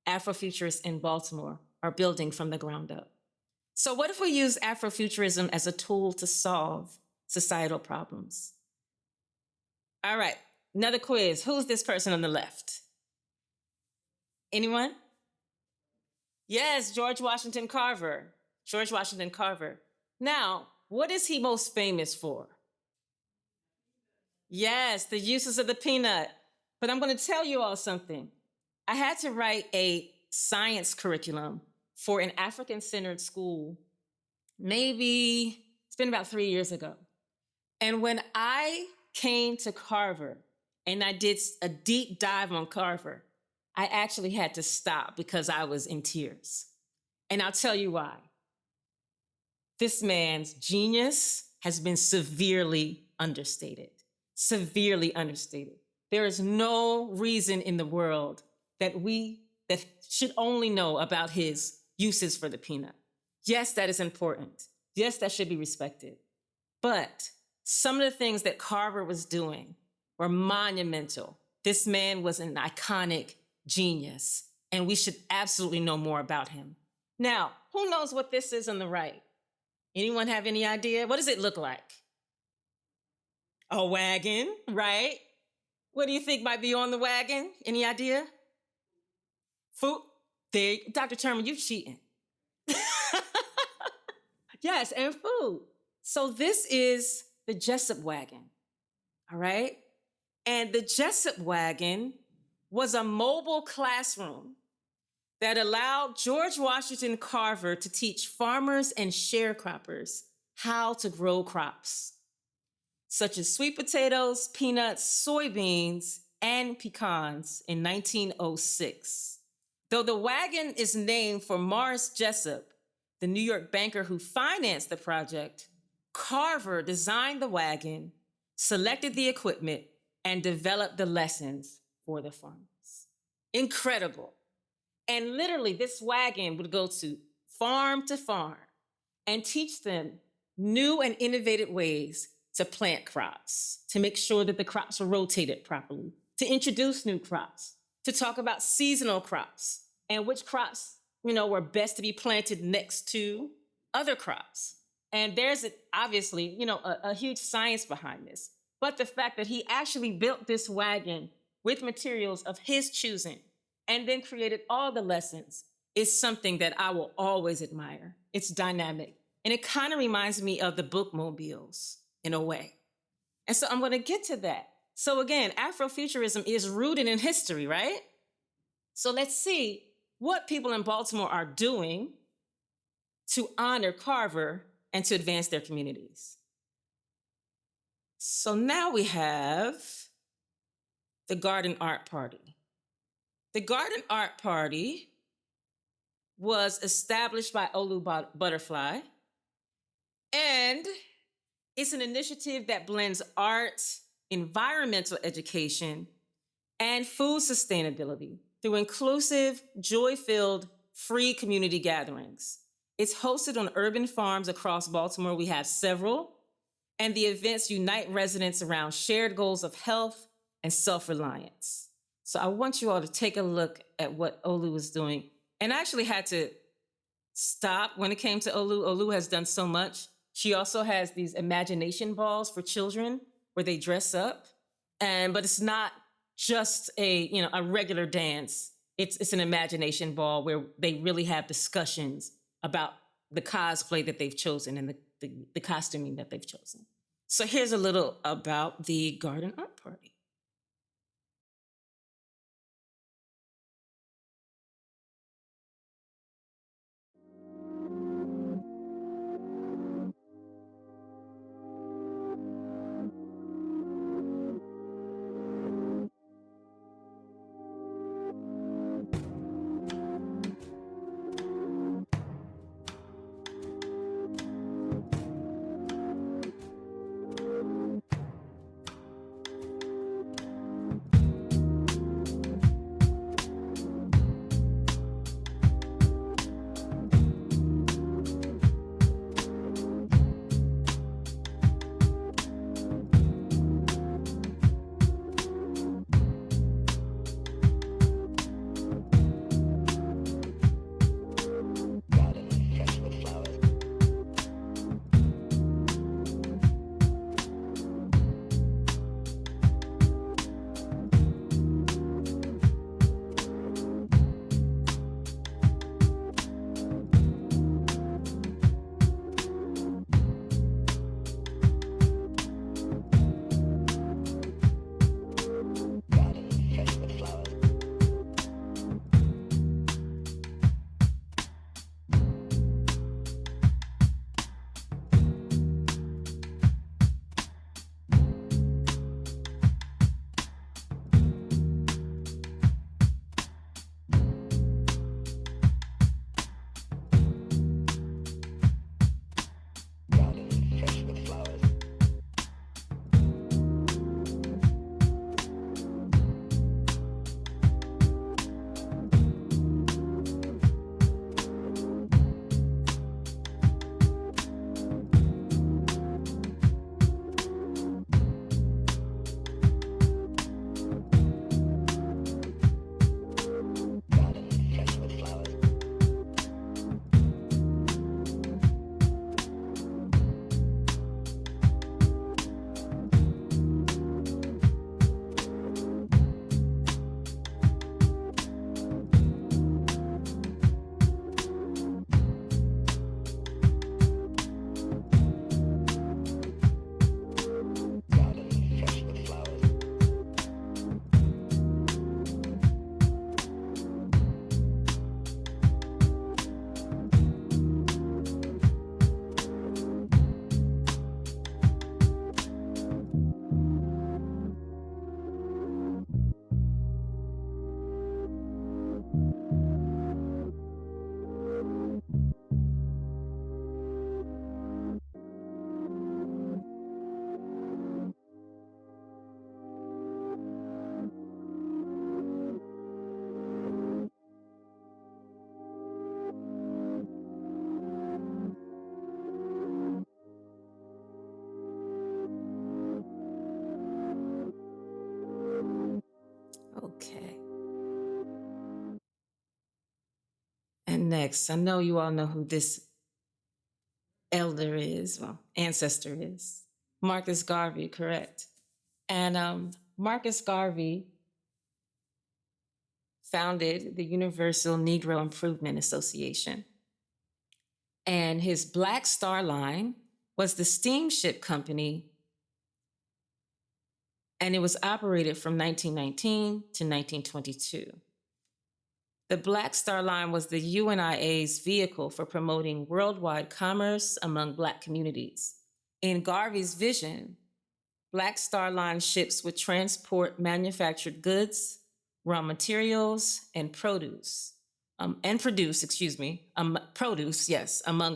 Afrofuturists in Baltimore are building from the ground up. So what if we use Afrofuturism as a tool to solve societal problems? All right, another quiz. Who's this person on the left? Anyone? Yes, George Washington Carver. George Washington Carver. Now, what is he most famous for? Yes, the uses of the peanut. But I'm going to tell you all something. I had to write a science curriculum for an African-centered school. Maybe it's been about 3 years ago. And when I came to Carver and I did a deep dive on Carver, I actually had to stop because I was in tears. And I'll tell you why. This man's genius has been severely understated. Severely understated. There is no reason in the world that should only know about his uses for the peanut. Yes, that is important. Yes, that should be respected. But some of the things that Carver was doing were monumental. This man was an iconic genius, and we should absolutely know more about him. Now, who knows what this is on the right? Anyone have any idea? What does it look like? A wagon, right? What do you think might be on the wagon? Any idea? Food? Dr. Turman, you cheating. Yes, and food. So this is the Jessup wagon, all right? And the Jessup wagon was a mobile classroom that allowed George Washington Carver to teach farmers and sharecroppers how to grow crops, such as sweet potatoes, peanuts, soybeans, and pecans in 1906. Though the wagon is named for Morris Jessup, the New York banker who financed the project, Carver designed the wagon, selected the equipment, and developed the lessons for the farmers. Incredible. And literally, this wagon would go to farm and teach them new and innovative ways to plant crops, to make sure that the crops were rotated properly, to introduce new crops, to talk about seasonal crops and which crops, were best to be planted next to other crops. And there's obviously, a huge science behind this. But the fact that he actually built this wagon with materials of his choosing and then created all the lessons is something that I will always admire. It's dynamic. And it kind of reminds me of the bookmobiles in a way. And so I'm going to get to that. So again, Afrofuturism is rooted in history, right? So let's see what people in Baltimore are doing to honor Carver and to advance their communities. So now we have the Garden Art Party. The Garden Art Party was established by Olu Butterfly, and it's an initiative that blends art, environmental education, and food sustainability through inclusive, joy-filled, free community gatherings. It's hosted on urban farms across Baltimore. We have several, and the events unite residents around shared goals of health and self-reliance. So I want you all to take a look at what Olu was doing. And I actually had to stop when it came to Olu. Olu has done so much. She also has these imagination balls for children where they dress up. But it's not just a regular dance. It's an imagination ball where they really have discussions about the cosplay that they've chosen and the costuming that they've chosen. So here's a little about the Garden Art Party. Okay. And next, I know you all know who this elder is, well, ancestor is. Marcus Garvey, correct? And Marcus Garvey founded the Universal Negro Improvement Association. And his Black Star Line was the steamship company, and it was operated from 1919 to 1922. The Black Star Line was the UNIA's vehicle for promoting worldwide commerce among Black communities. In Garvey's vision, Black Star Line ships would transport manufactured goods, raw materials, and produce among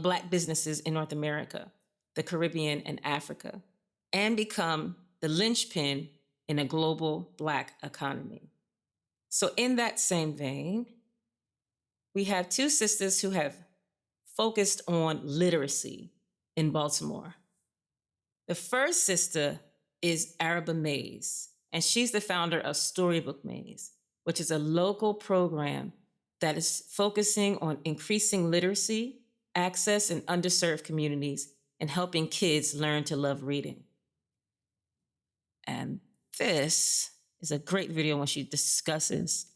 Black businesses in North America, the Caribbean, and Africa, and become the linchpin in a global Black economy. So in that same vein, we have two sisters who have focused on literacy in Baltimore. The first sister is Araba Mays, and she's the founder of Storybook Maze, which is a local program that is focusing on increasing literacy, access in underserved communities, and helping kids learn to love reading. And this is a great video when she discusses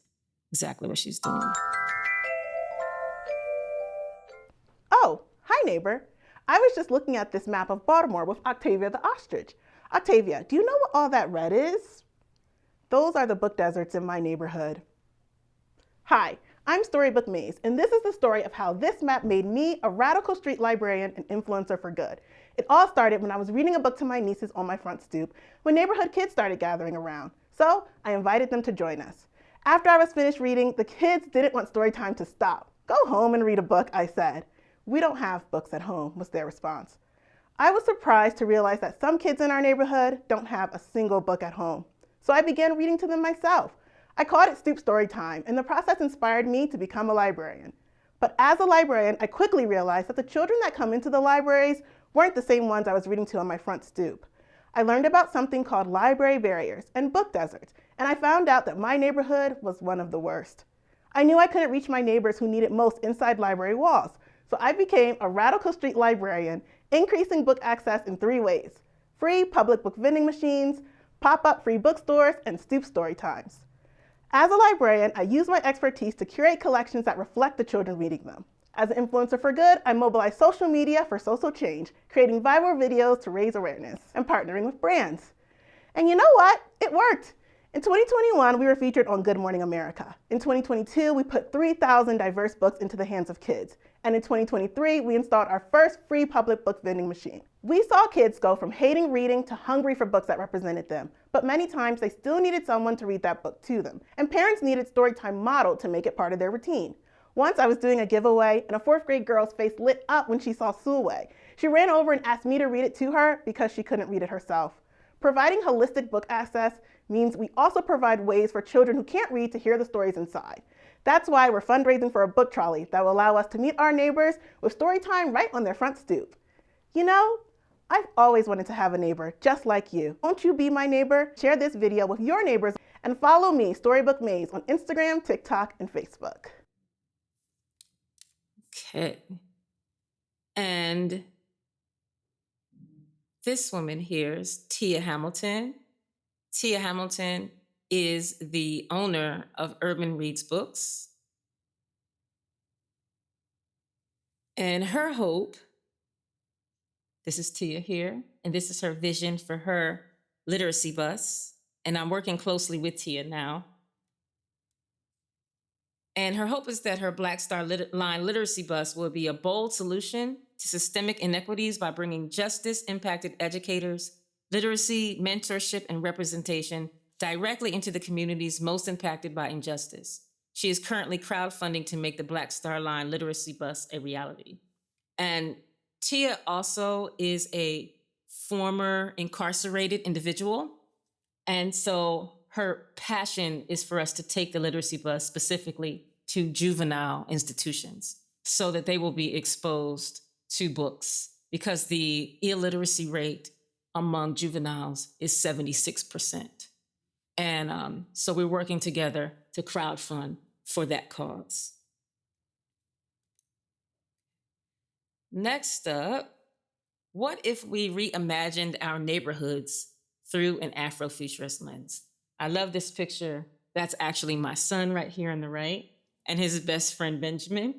exactly what she's doing. Oh, hi neighbor. I was just looking at this map of Baltimore with Octavia the ostrich. Octavia, do you know what all that red is? Those are the book deserts in my neighborhood. Hi, I'm Storybook Maze, and this is the story of how this map made me a radical street librarian and influencer for good. It all started when I was reading a book to my nieces on my front stoop when neighborhood kids started gathering around. So I invited them to join us. After I was finished reading, the kids didn't want story time to stop. Go home and read a book, I said. We don't have books at home, was their response. I was surprised to realize that some kids in our neighborhood don't have a single book at home. So I began reading to them myself. I called it Stoop Story Time, and the process inspired me to become a librarian. But as a librarian, I quickly realized that the children that come into the libraries weren't the same ones I was reading to on my front stoop. I learned about something called library barriers and book deserts, and I found out that my neighborhood was one of the worst. I knew I couldn't reach my neighbors who needed most inside library walls, so I became a radical street librarian, increasing book access in 3 ways: free public book vending machines, pop-up free bookstores, and stoop story times. As a librarian, I use my expertise to curate collections that reflect the children reading them. As an influencer for good, I mobilize social media for social change, creating viral videos to raise awareness, and partnering with brands. And you know what? It worked. In 2021, we were featured on Good Morning America. In 2022, we put 3,000 diverse books into the hands of kids. And in 2023, we installed our first free public book vending machine. We saw kids go from hating reading to hungry for books that represented them. But many times, they still needed someone to read that book to them. And parents needed storytime modeled to make it part of their routine. Once I was doing a giveaway, and a 4th grade girl's face lit up when she saw Sulwe. She ran over and asked me to read it to her because she couldn't read it herself. Providing holistic book access means we also provide ways for children who can't read to hear the stories inside. That's why we're fundraising for a book trolley that will allow us to meet our neighbors with story time right on their front stoop. You know, I've always wanted to have a neighbor just like you. Won't you be my neighbor? Share this video with your neighbors and follow me, Storybook Maze, on Instagram, TikTok, and Facebook. Okay. And this woman here is Tia Hamilton. Tia Hamilton is the owner of Urban Reads Books. And her hope, this is Tia here, and this is her vision for her literacy bus. And I'm working closely with Tia now. And her hope is that her Black Star Line literacy bus will be a bold solution to systemic inequities by bringing justice-impacted educators, literacy, mentorship, and representation directly into the communities most impacted by injustice. She is currently crowdfunding to make the Black Star Line literacy bus a reality. And Tia also is a former incarcerated individual. And so her passion is for us to take the literacy bus specifically to juvenile institutions so that they will be exposed to books, because the illiteracy rate among juveniles is 76%. And so we're working together to crowdfund for that cause. Next up, what if we reimagined our neighborhoods through an Afrofuturist lens? I love this picture. That's actually my son right here on the right and his best friend, Benjamin.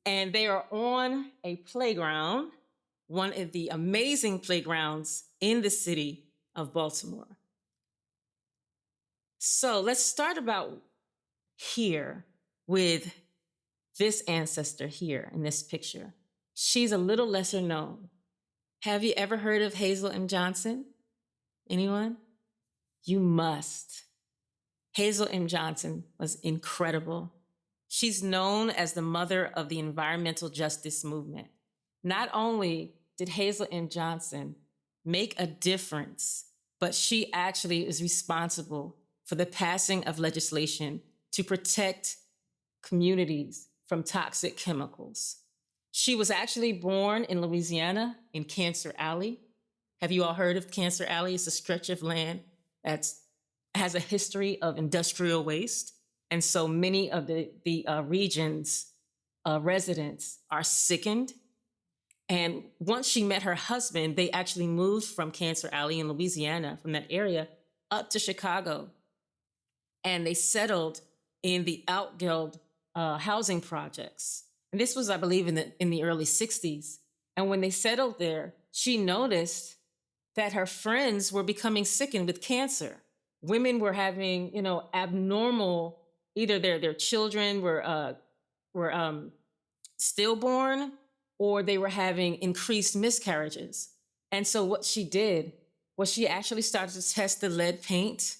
And they are on a playground, one of the amazing playgrounds in the city of Baltimore. So let's start about here with this ancestor here in this picture. She's a little lesser known. Have you ever heard of Hazel M. Johnson? Anyone? You must. Hazel M. Johnson was incredible. She's known as the mother of the environmental justice movement. Not only did Hazel M. Johnson make a difference, but she actually is responsible for the passing of legislation to protect communities from toxic chemicals. She was actually born in Louisiana in Cancer Alley. Have you all heard of Cancer Alley? It's a stretch of land that has a history of industrial waste. And so many of the region's residents are sickened. And once she met her husband, they actually moved from Cancer Alley in Louisiana, from that area, up to Chicago. And they settled in the Outguild housing projects. And this was, I believe, in the early 60s. And when they settled there, she noticed that her friends were becoming sickened with cancer. Women were having, abnormal, either their children were stillborn, or they were having increased miscarriages. And so what she did was she actually started to test the lead paint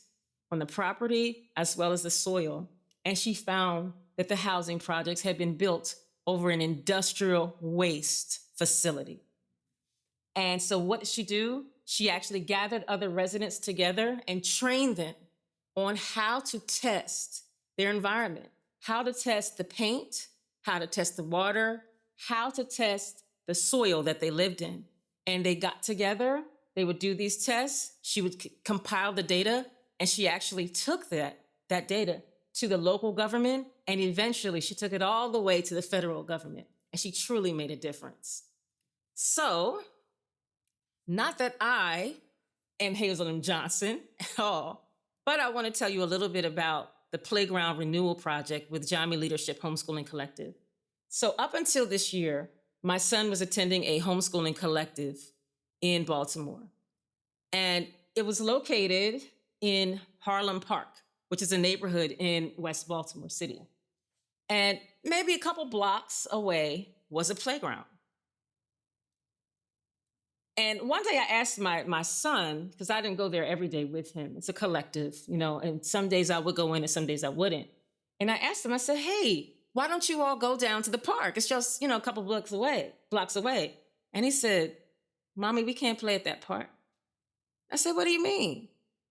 on the property as well as the soil. And she found that the housing projects had been built over an industrial waste facility. And so what did she do? She actually gathered other residents together and trained them on how to test their environment, how to test the paint, how to test the water, how to test the soil that they lived in. And they got together, they would do these tests, she would compile the data, and she actually took that data to the local government, and eventually she took it all the way to the federal government, and she truly made a difference. So, not that I am Hazel M. Johnson at all, but I want to tell you a little bit about the Playground Renewal Project with Jami Leadership Homeschooling Collective. So up until this year, my son was attending a homeschooling collective in Baltimore. And it was located in Harlem Park, which is a neighborhood in West Baltimore City. And maybe a couple blocks away was a playground. And one day I asked my son, because I didn't go there every day with him. It's a collective, and some days I would go in and some days I wouldn't. And I asked him, I said, hey, why don't you all go down to the park? It's just, a couple blocks away. And he said, Mommy, we can't play at that park. I said, what do you mean?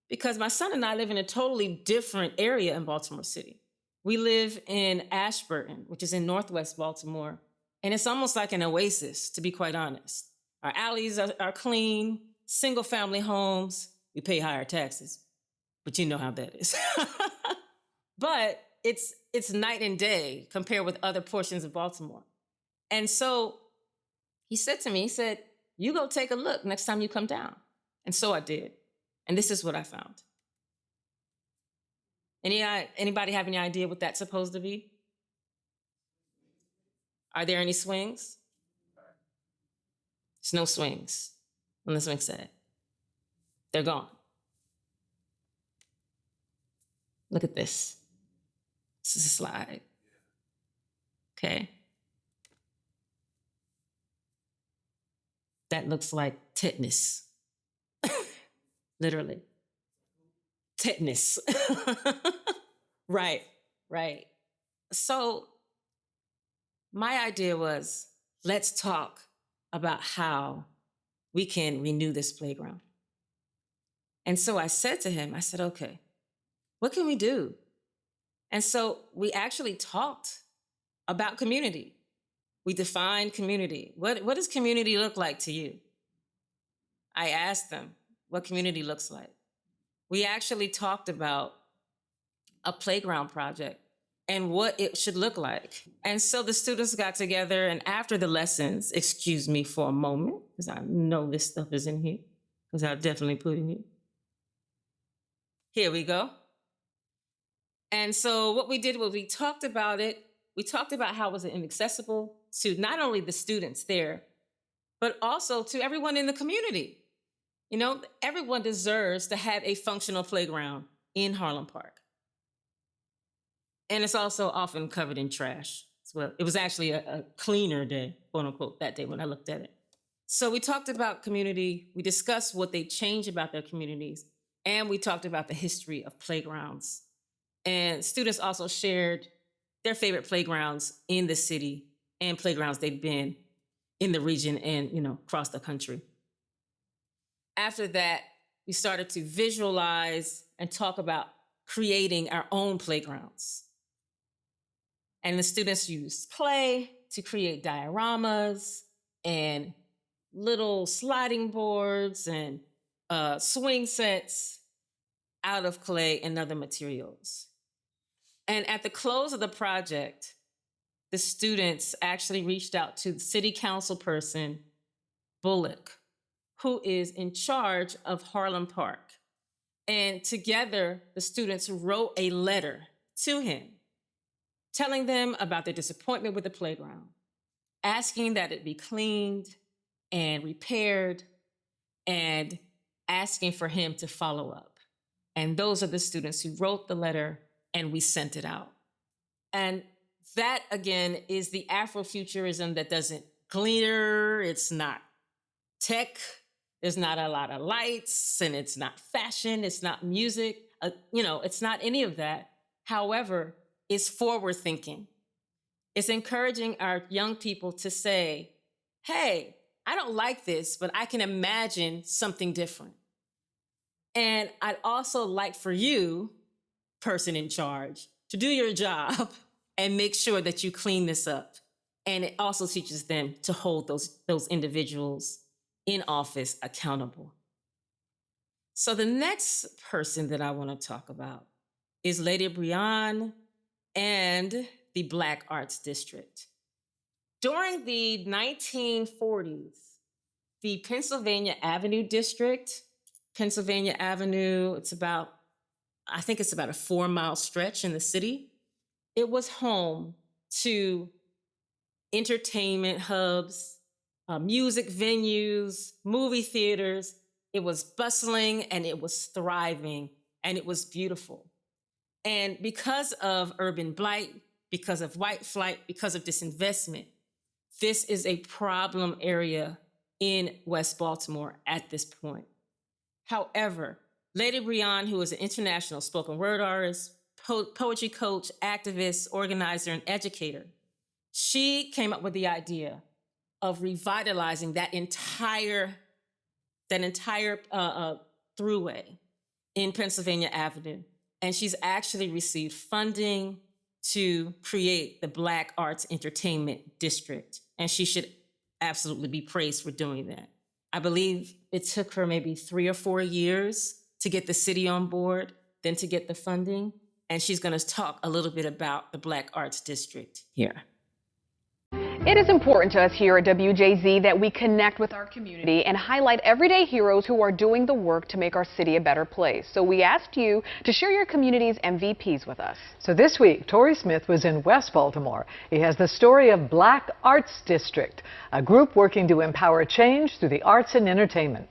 Because my son and I live in a totally different area in Baltimore City. We live in Ashburton, which is in Northwest Baltimore. And it's almost like an oasis, to be quite honest. Our alleys are clean, single family homes. We pay higher taxes, but you know how that is. But it's night and day compared with other portions of Baltimore. And so he said to me, you go take a look next time you come down. And so I did. And this is what I found. Anybody have any idea what that's supposed to be? Are there any swings? There's no swings on the swing set. They're gone. Look at this. This is a slide. Okay. That looks like tetanus. Literally. Tetanus. Right. So my idea was, let's talk about how we can renew this playground. And so I said to him, okay, what can we do? And so we actually talked about community. We defined community. What does community look like to you? I asked them what community looks like. we actually talked about a playground project and what it should look like. And so the students got together, and after the lessons, excuse me for a moment, because I know this stuff is in here, because I definitely put it in here. Here we go. And so what we did was we talked about it. We talked about how it was inaccessible to not only the students there, but also to everyone in the community. You know, everyone deserves to have a functional playground in Harlem Park. And it's also often covered in trash as well. It was actually a cleaner day, quote unquote, that day when I looked at it. So we talked about community, we discussed what they changed about their communities, and we talked about the history of playgrounds. And students also shared their favorite playgrounds in the city and playgrounds they've been in the region and, you know, across the country. After that, we started to visualize and talk about creating our own playgrounds. And the students used clay to create dioramas and little sliding boards and swing sets out of clay and other materials. And at the close of the project, the students actually reached out to the city council person, Bullock, who is in charge of Harlem Park. And together, the students wrote a letter to him, telling them about their disappointment with the playground, asking that it be cleaned and repaired, and asking for him to follow up. And those are the students who wrote the letter, and we sent it out. And that, again, is the Afrofuturism that doesn't glitter, it's not tech, there's not a lot of lights, and it's not fashion, it's not music, it's not any of that. However, it's forward thinking. It's encouraging our young people to say, hey, I don't like this, but I can imagine something different. And I'd also like for you, person in charge, to do your job and make sure that you clean this up. And it also teaches them to hold those individuals in office accountable. So the next person that I want to talk about is Lady Breon and the Black Arts District. During the 1940s, the Pennsylvania Avenue District, Pennsylvania Avenue, I think it's about a 4-mile stretch in the city. It was home to entertainment hubs, music venues, movie theaters. It was bustling and it was thriving and it was beautiful. And because of urban blight, because of white flight, because of disinvestment, this is a problem area in West Baltimore at this point. However, Lady Breon, who is an international spoken word artist, poetry coach, activist, organizer, and educator, she came up with the idea of revitalizing that entire throughway in Pennsylvania Avenue. And she's actually received funding to create the Black Arts Entertainment District. And she should absolutely be praised for doing that. I believe it took her maybe 3 or 4 years to get the city on board, then to get the funding. And she's going to talk a little bit about the Black Arts District here. It is important to us here at WJZ that we connect with our community and highlight everyday heroes who are doing the work to make our city a better place. So we asked you to share your community's MVPs with us. So this week, Torrey Smith was in West Baltimore. He has the story of Black Arts District, a group working to empower change through the arts and entertainment.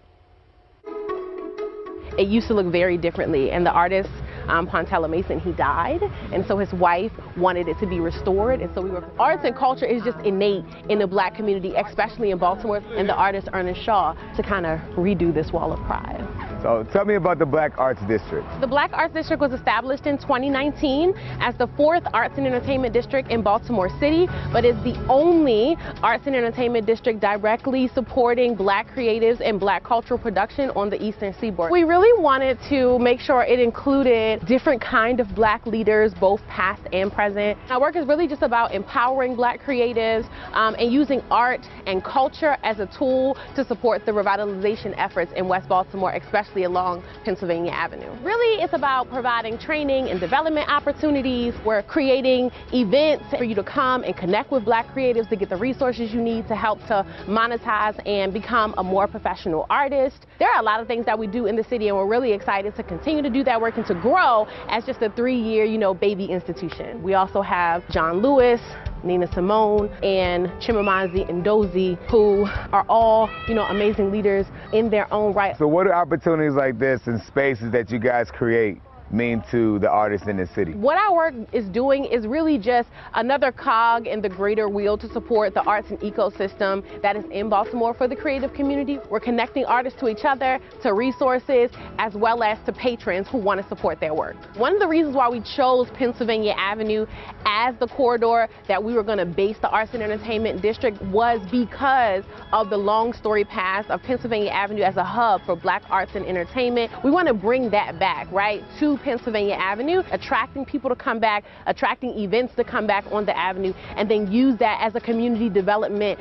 It used to look very differently, and the artist Pontella Mason, he died, and so his wife wanted it to be restored, and so we were. Arts and culture is just innate in the Black community, especially in Baltimore, and the artist Ernest Shaw to kind of redo this wall of pride. So tell me about the Black Arts District. The Black Arts District was established in 2019 as the 4th Arts and Entertainment District in Baltimore City, but is the only arts and entertainment district directly supporting Black creatives and Black cultural production on the Eastern Seaboard. We really wanted to make sure it included different kind of Black leaders, both past and present. Our work is really just about empowering Black creatives and using art and culture as a tool to support the revitalization efforts in West Baltimore, especially especially along Pennsylvania Avenue. Really, it's about providing training and development opportunities. We're creating events for you to come and connect with Black creatives to get the resources you need to help to monetize and become a more professional artist. There are a lot of things that we do in the city, and we're really excited to continue to do that work and to grow as just a 3-year, baby institution. We also have John Lewis, Nina Simone, and Chimamanda Ngozi, who are all, amazing leaders in their own right. So what do opportunities like this and spaces that you guys create mean to the artists in the city? What our work is doing is really just another cog in the greater wheel to support the arts and ecosystem that is in Baltimore for the creative community. We're connecting artists to each other, to resources, as well as to patrons who want to support their work. One of the reasons why we chose Pennsylvania Avenue as the corridor that we were going to base the Arts and Entertainment District was because of the long story past of Pennsylvania Avenue as a hub for Black arts and entertainment. We want to bring that back, right, to Pennsylvania Avenue, attracting people to come back, attracting events to come back on the avenue, and then use that as a community development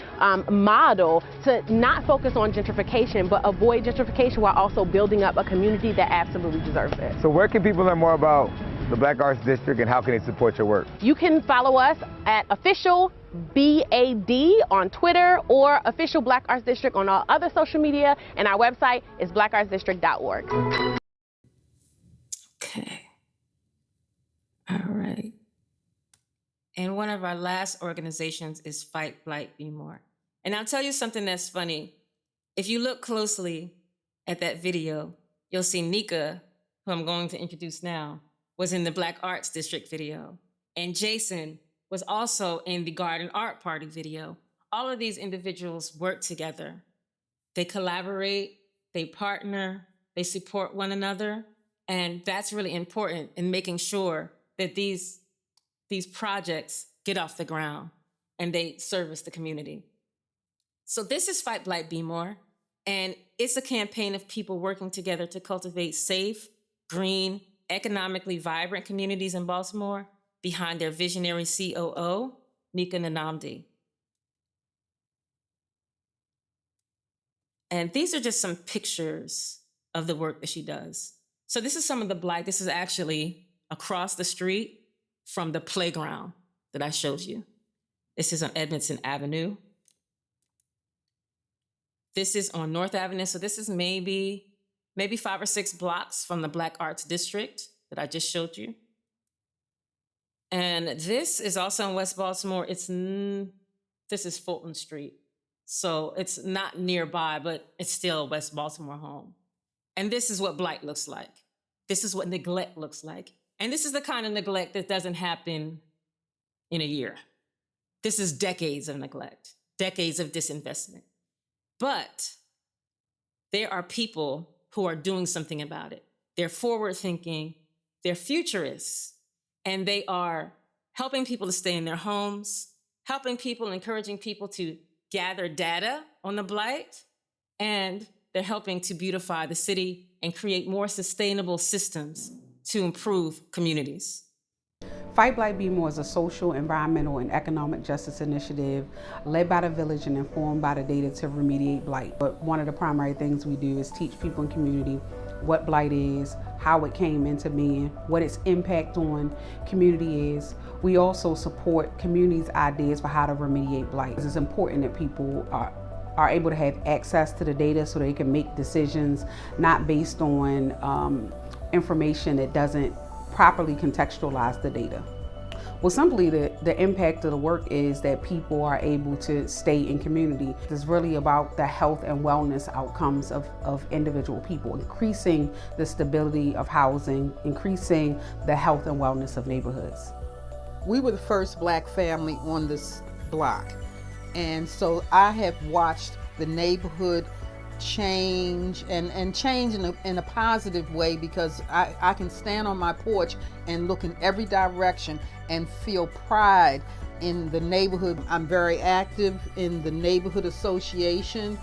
model to not focus on gentrification, but avoid gentrification while also building up a community that absolutely deserves it. So where can people learn more about the Black Arts District and how can they support your work? You can follow us at official BAD on Twitter or official Black Arts District on all other social media, and our website is blackartsdistrict.org. Okay. All right. And one of our last organizations is Fight Blight Be More. And I'll tell you something that's funny. If you look closely at that video, you'll see Nika, who I'm going to introduce now, was in the Black Arts District video. And Jason was also in the Garden Art Party video. All of these individuals work together. They collaborate, they partner, they support one another. And that's really important in making sure that these projects get off the ground and they service the community. So this is Fight Blight Be More, and it's a campaign of people working together to cultivate safe, green, economically vibrant communities in Baltimore behind their visionary COO, Nika Nnamdi. And these are just some pictures of the work that she does. So this is some of the Black, this is actually across the street from the playground that I showed you. This is on Edmondson Avenue. This is on North Avenue. So this is maybe 5 or 6 blocks from the Black Arts District that I just showed you. And this is also in West Baltimore. This is Fulton Street. So it's not nearby, but it's still a West Baltimore home. And this is what blight looks like. This is what neglect looks like. And this is the kind of neglect that doesn't happen in a year. This is decades of neglect, decades of disinvestment. But there are people who are doing something about it. They're forward-thinking, they're futurists, and they are helping people to stay in their homes, helping people, encouraging people to gather data on the blight, and they're helping to beautify the city and create more sustainable systems to improve communities. Fight Blight Be More is a social, environmental, and economic justice initiative led by the village and informed by the data to remediate blight. But one of the primary things we do is teach people in community what blight is, how it came into being, what its impact on community is. We also support communities' ideas for how to remediate blight. It's important that people are able to have access to the data so they can make decisions not based on information that doesn't properly contextualize the data. Well, simply the impact of the work is that people are able to stay in community. It's really about the health and wellness outcomes of individual people, increasing the stability of housing, increasing the health and wellness of neighborhoods. We were the first Black family on this block. And so I have watched the neighborhood change and change in a positive way, because I can stand on my porch and look in every direction and feel pride in the neighborhood. I'm very active in the neighborhood association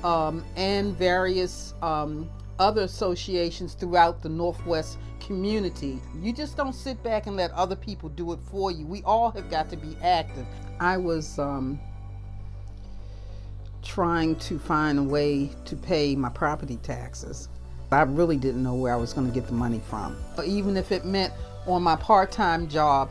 and various other associations throughout the Northwest community. You just don't sit back and let other people do it for you. We all have got to be active. I was trying to find a way to pay my property taxes, I really didn't know where I was going to get the money from. Even if it meant on my part-time job,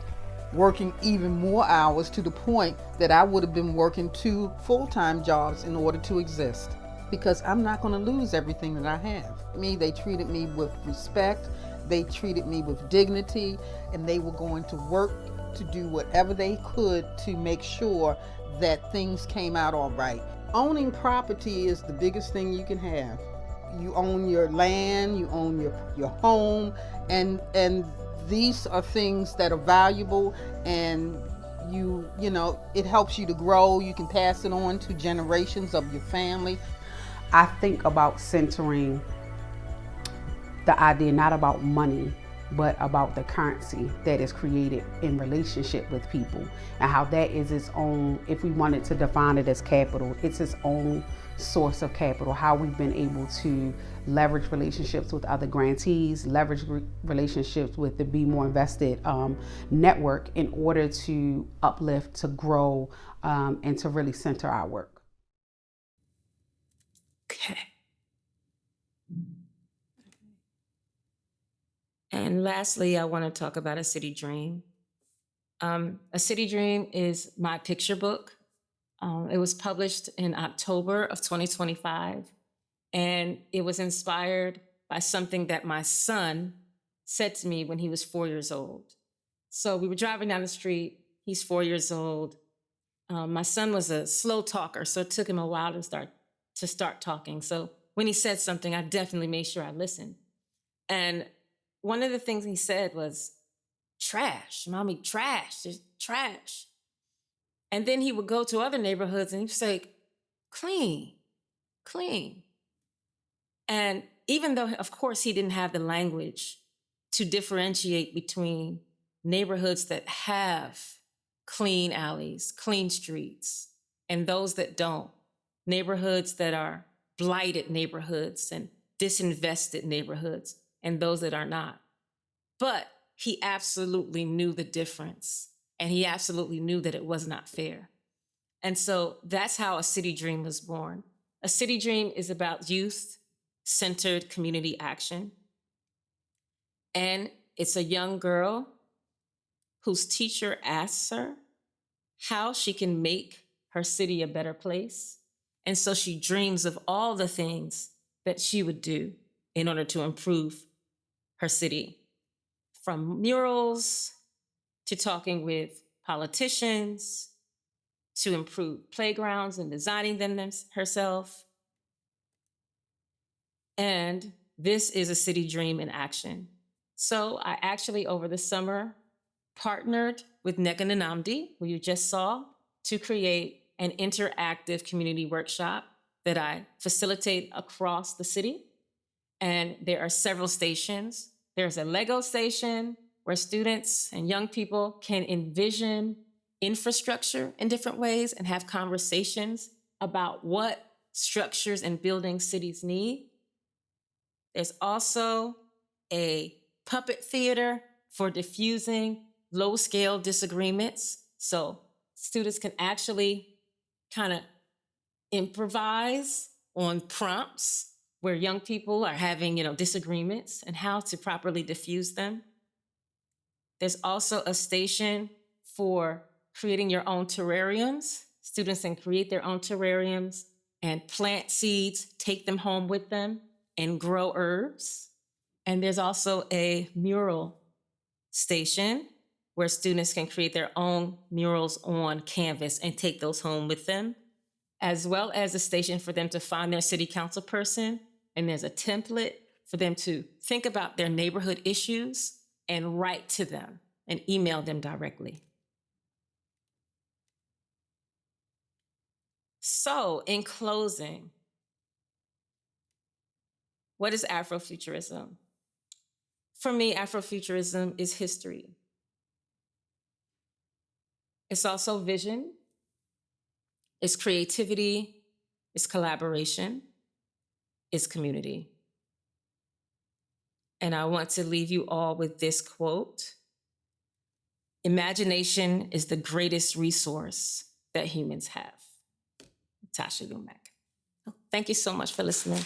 working even more hours to the point that I would have been working 2 full-time jobs in order to exist. Because I'm not going to lose everything that I have. They treated me with respect, they treated me with dignity, and they were going to work to do whatever they could to make sure that things came out all right. Owning property is the biggest thing you can have. You own your land, you own your home, and these are things that are valuable, and you know, it helps you to grow. You can pass it on to generations of your family. I think about centering the idea not about money, but about the currency that is created in relationship with people, and how that is its own, if we wanted to define it as capital, it's its own source of capital. How we've been able to leverage relationships with other grantees, leverage relationships with the Be More Invested network in order to uplift, to grow, and to really center our work. Okay. And lastly, I want to talk about A City Dream. A City Dream is my picture book. It was published in October of 2025, and it was inspired by something that my son said to me when he was 4 years old. So we were driving down the street. He's 4 years old. My son was a slow talker, so it took him a while to start talking. So when he said something, I definitely made sure I listened. And one of the things he said was, "Trash, mommy, trash, just trash." And then he would go to other neighborhoods and he'd say, "Clean, clean." And even though, of course, he didn't have the language to differentiate between neighborhoods that have clean alleys, clean streets, and those that don't, neighborhoods that are blighted neighborhoods and disinvested neighborhoods, and those that are not. But he absolutely knew the difference, and he absolutely knew that it was not fair. And so that's how A City Dream was born. A City Dream is about youth-centered community action. And it's a young girl whose teacher asks her how she can make her city a better place. And so she dreams of all the things that she would do in order to improve her city, from murals to talking with politicians, to improve playgrounds and designing them herself. And this is a city dream in action. So I actually, over the summer, partnered with Nneka Nnamdi, who you just saw, to create an interactive community workshop that I facilitate across the city. And there are several stations. There's a Lego station where students and young people can envision infrastructure in different ways and have conversations about what structures and buildings cities need. There's also a puppet theater for diffusing low-scale disagreements. So students can actually kind of improvise on prompts where young people are having, disagreements and how to properly diffuse them. There's also a station for creating your own terrariums. Students can create their own terrariums and plant seeds, take them home with them, and grow herbs. And there's also a mural station where students can create their own murals on canvas and take those home with them, as well as a station for them to find their city council person. And there's a template for them to think about their neighborhood issues and write to them and email them directly. So, in closing, what is Afrofuturism? For me, Afrofuturism is history. It's also vision, it's creativity, it's collaboration, it's community. And I want to leave you all with this quote: "Imagination is the greatest resource that humans have." Tasha Lumek. Thank you so much for listening.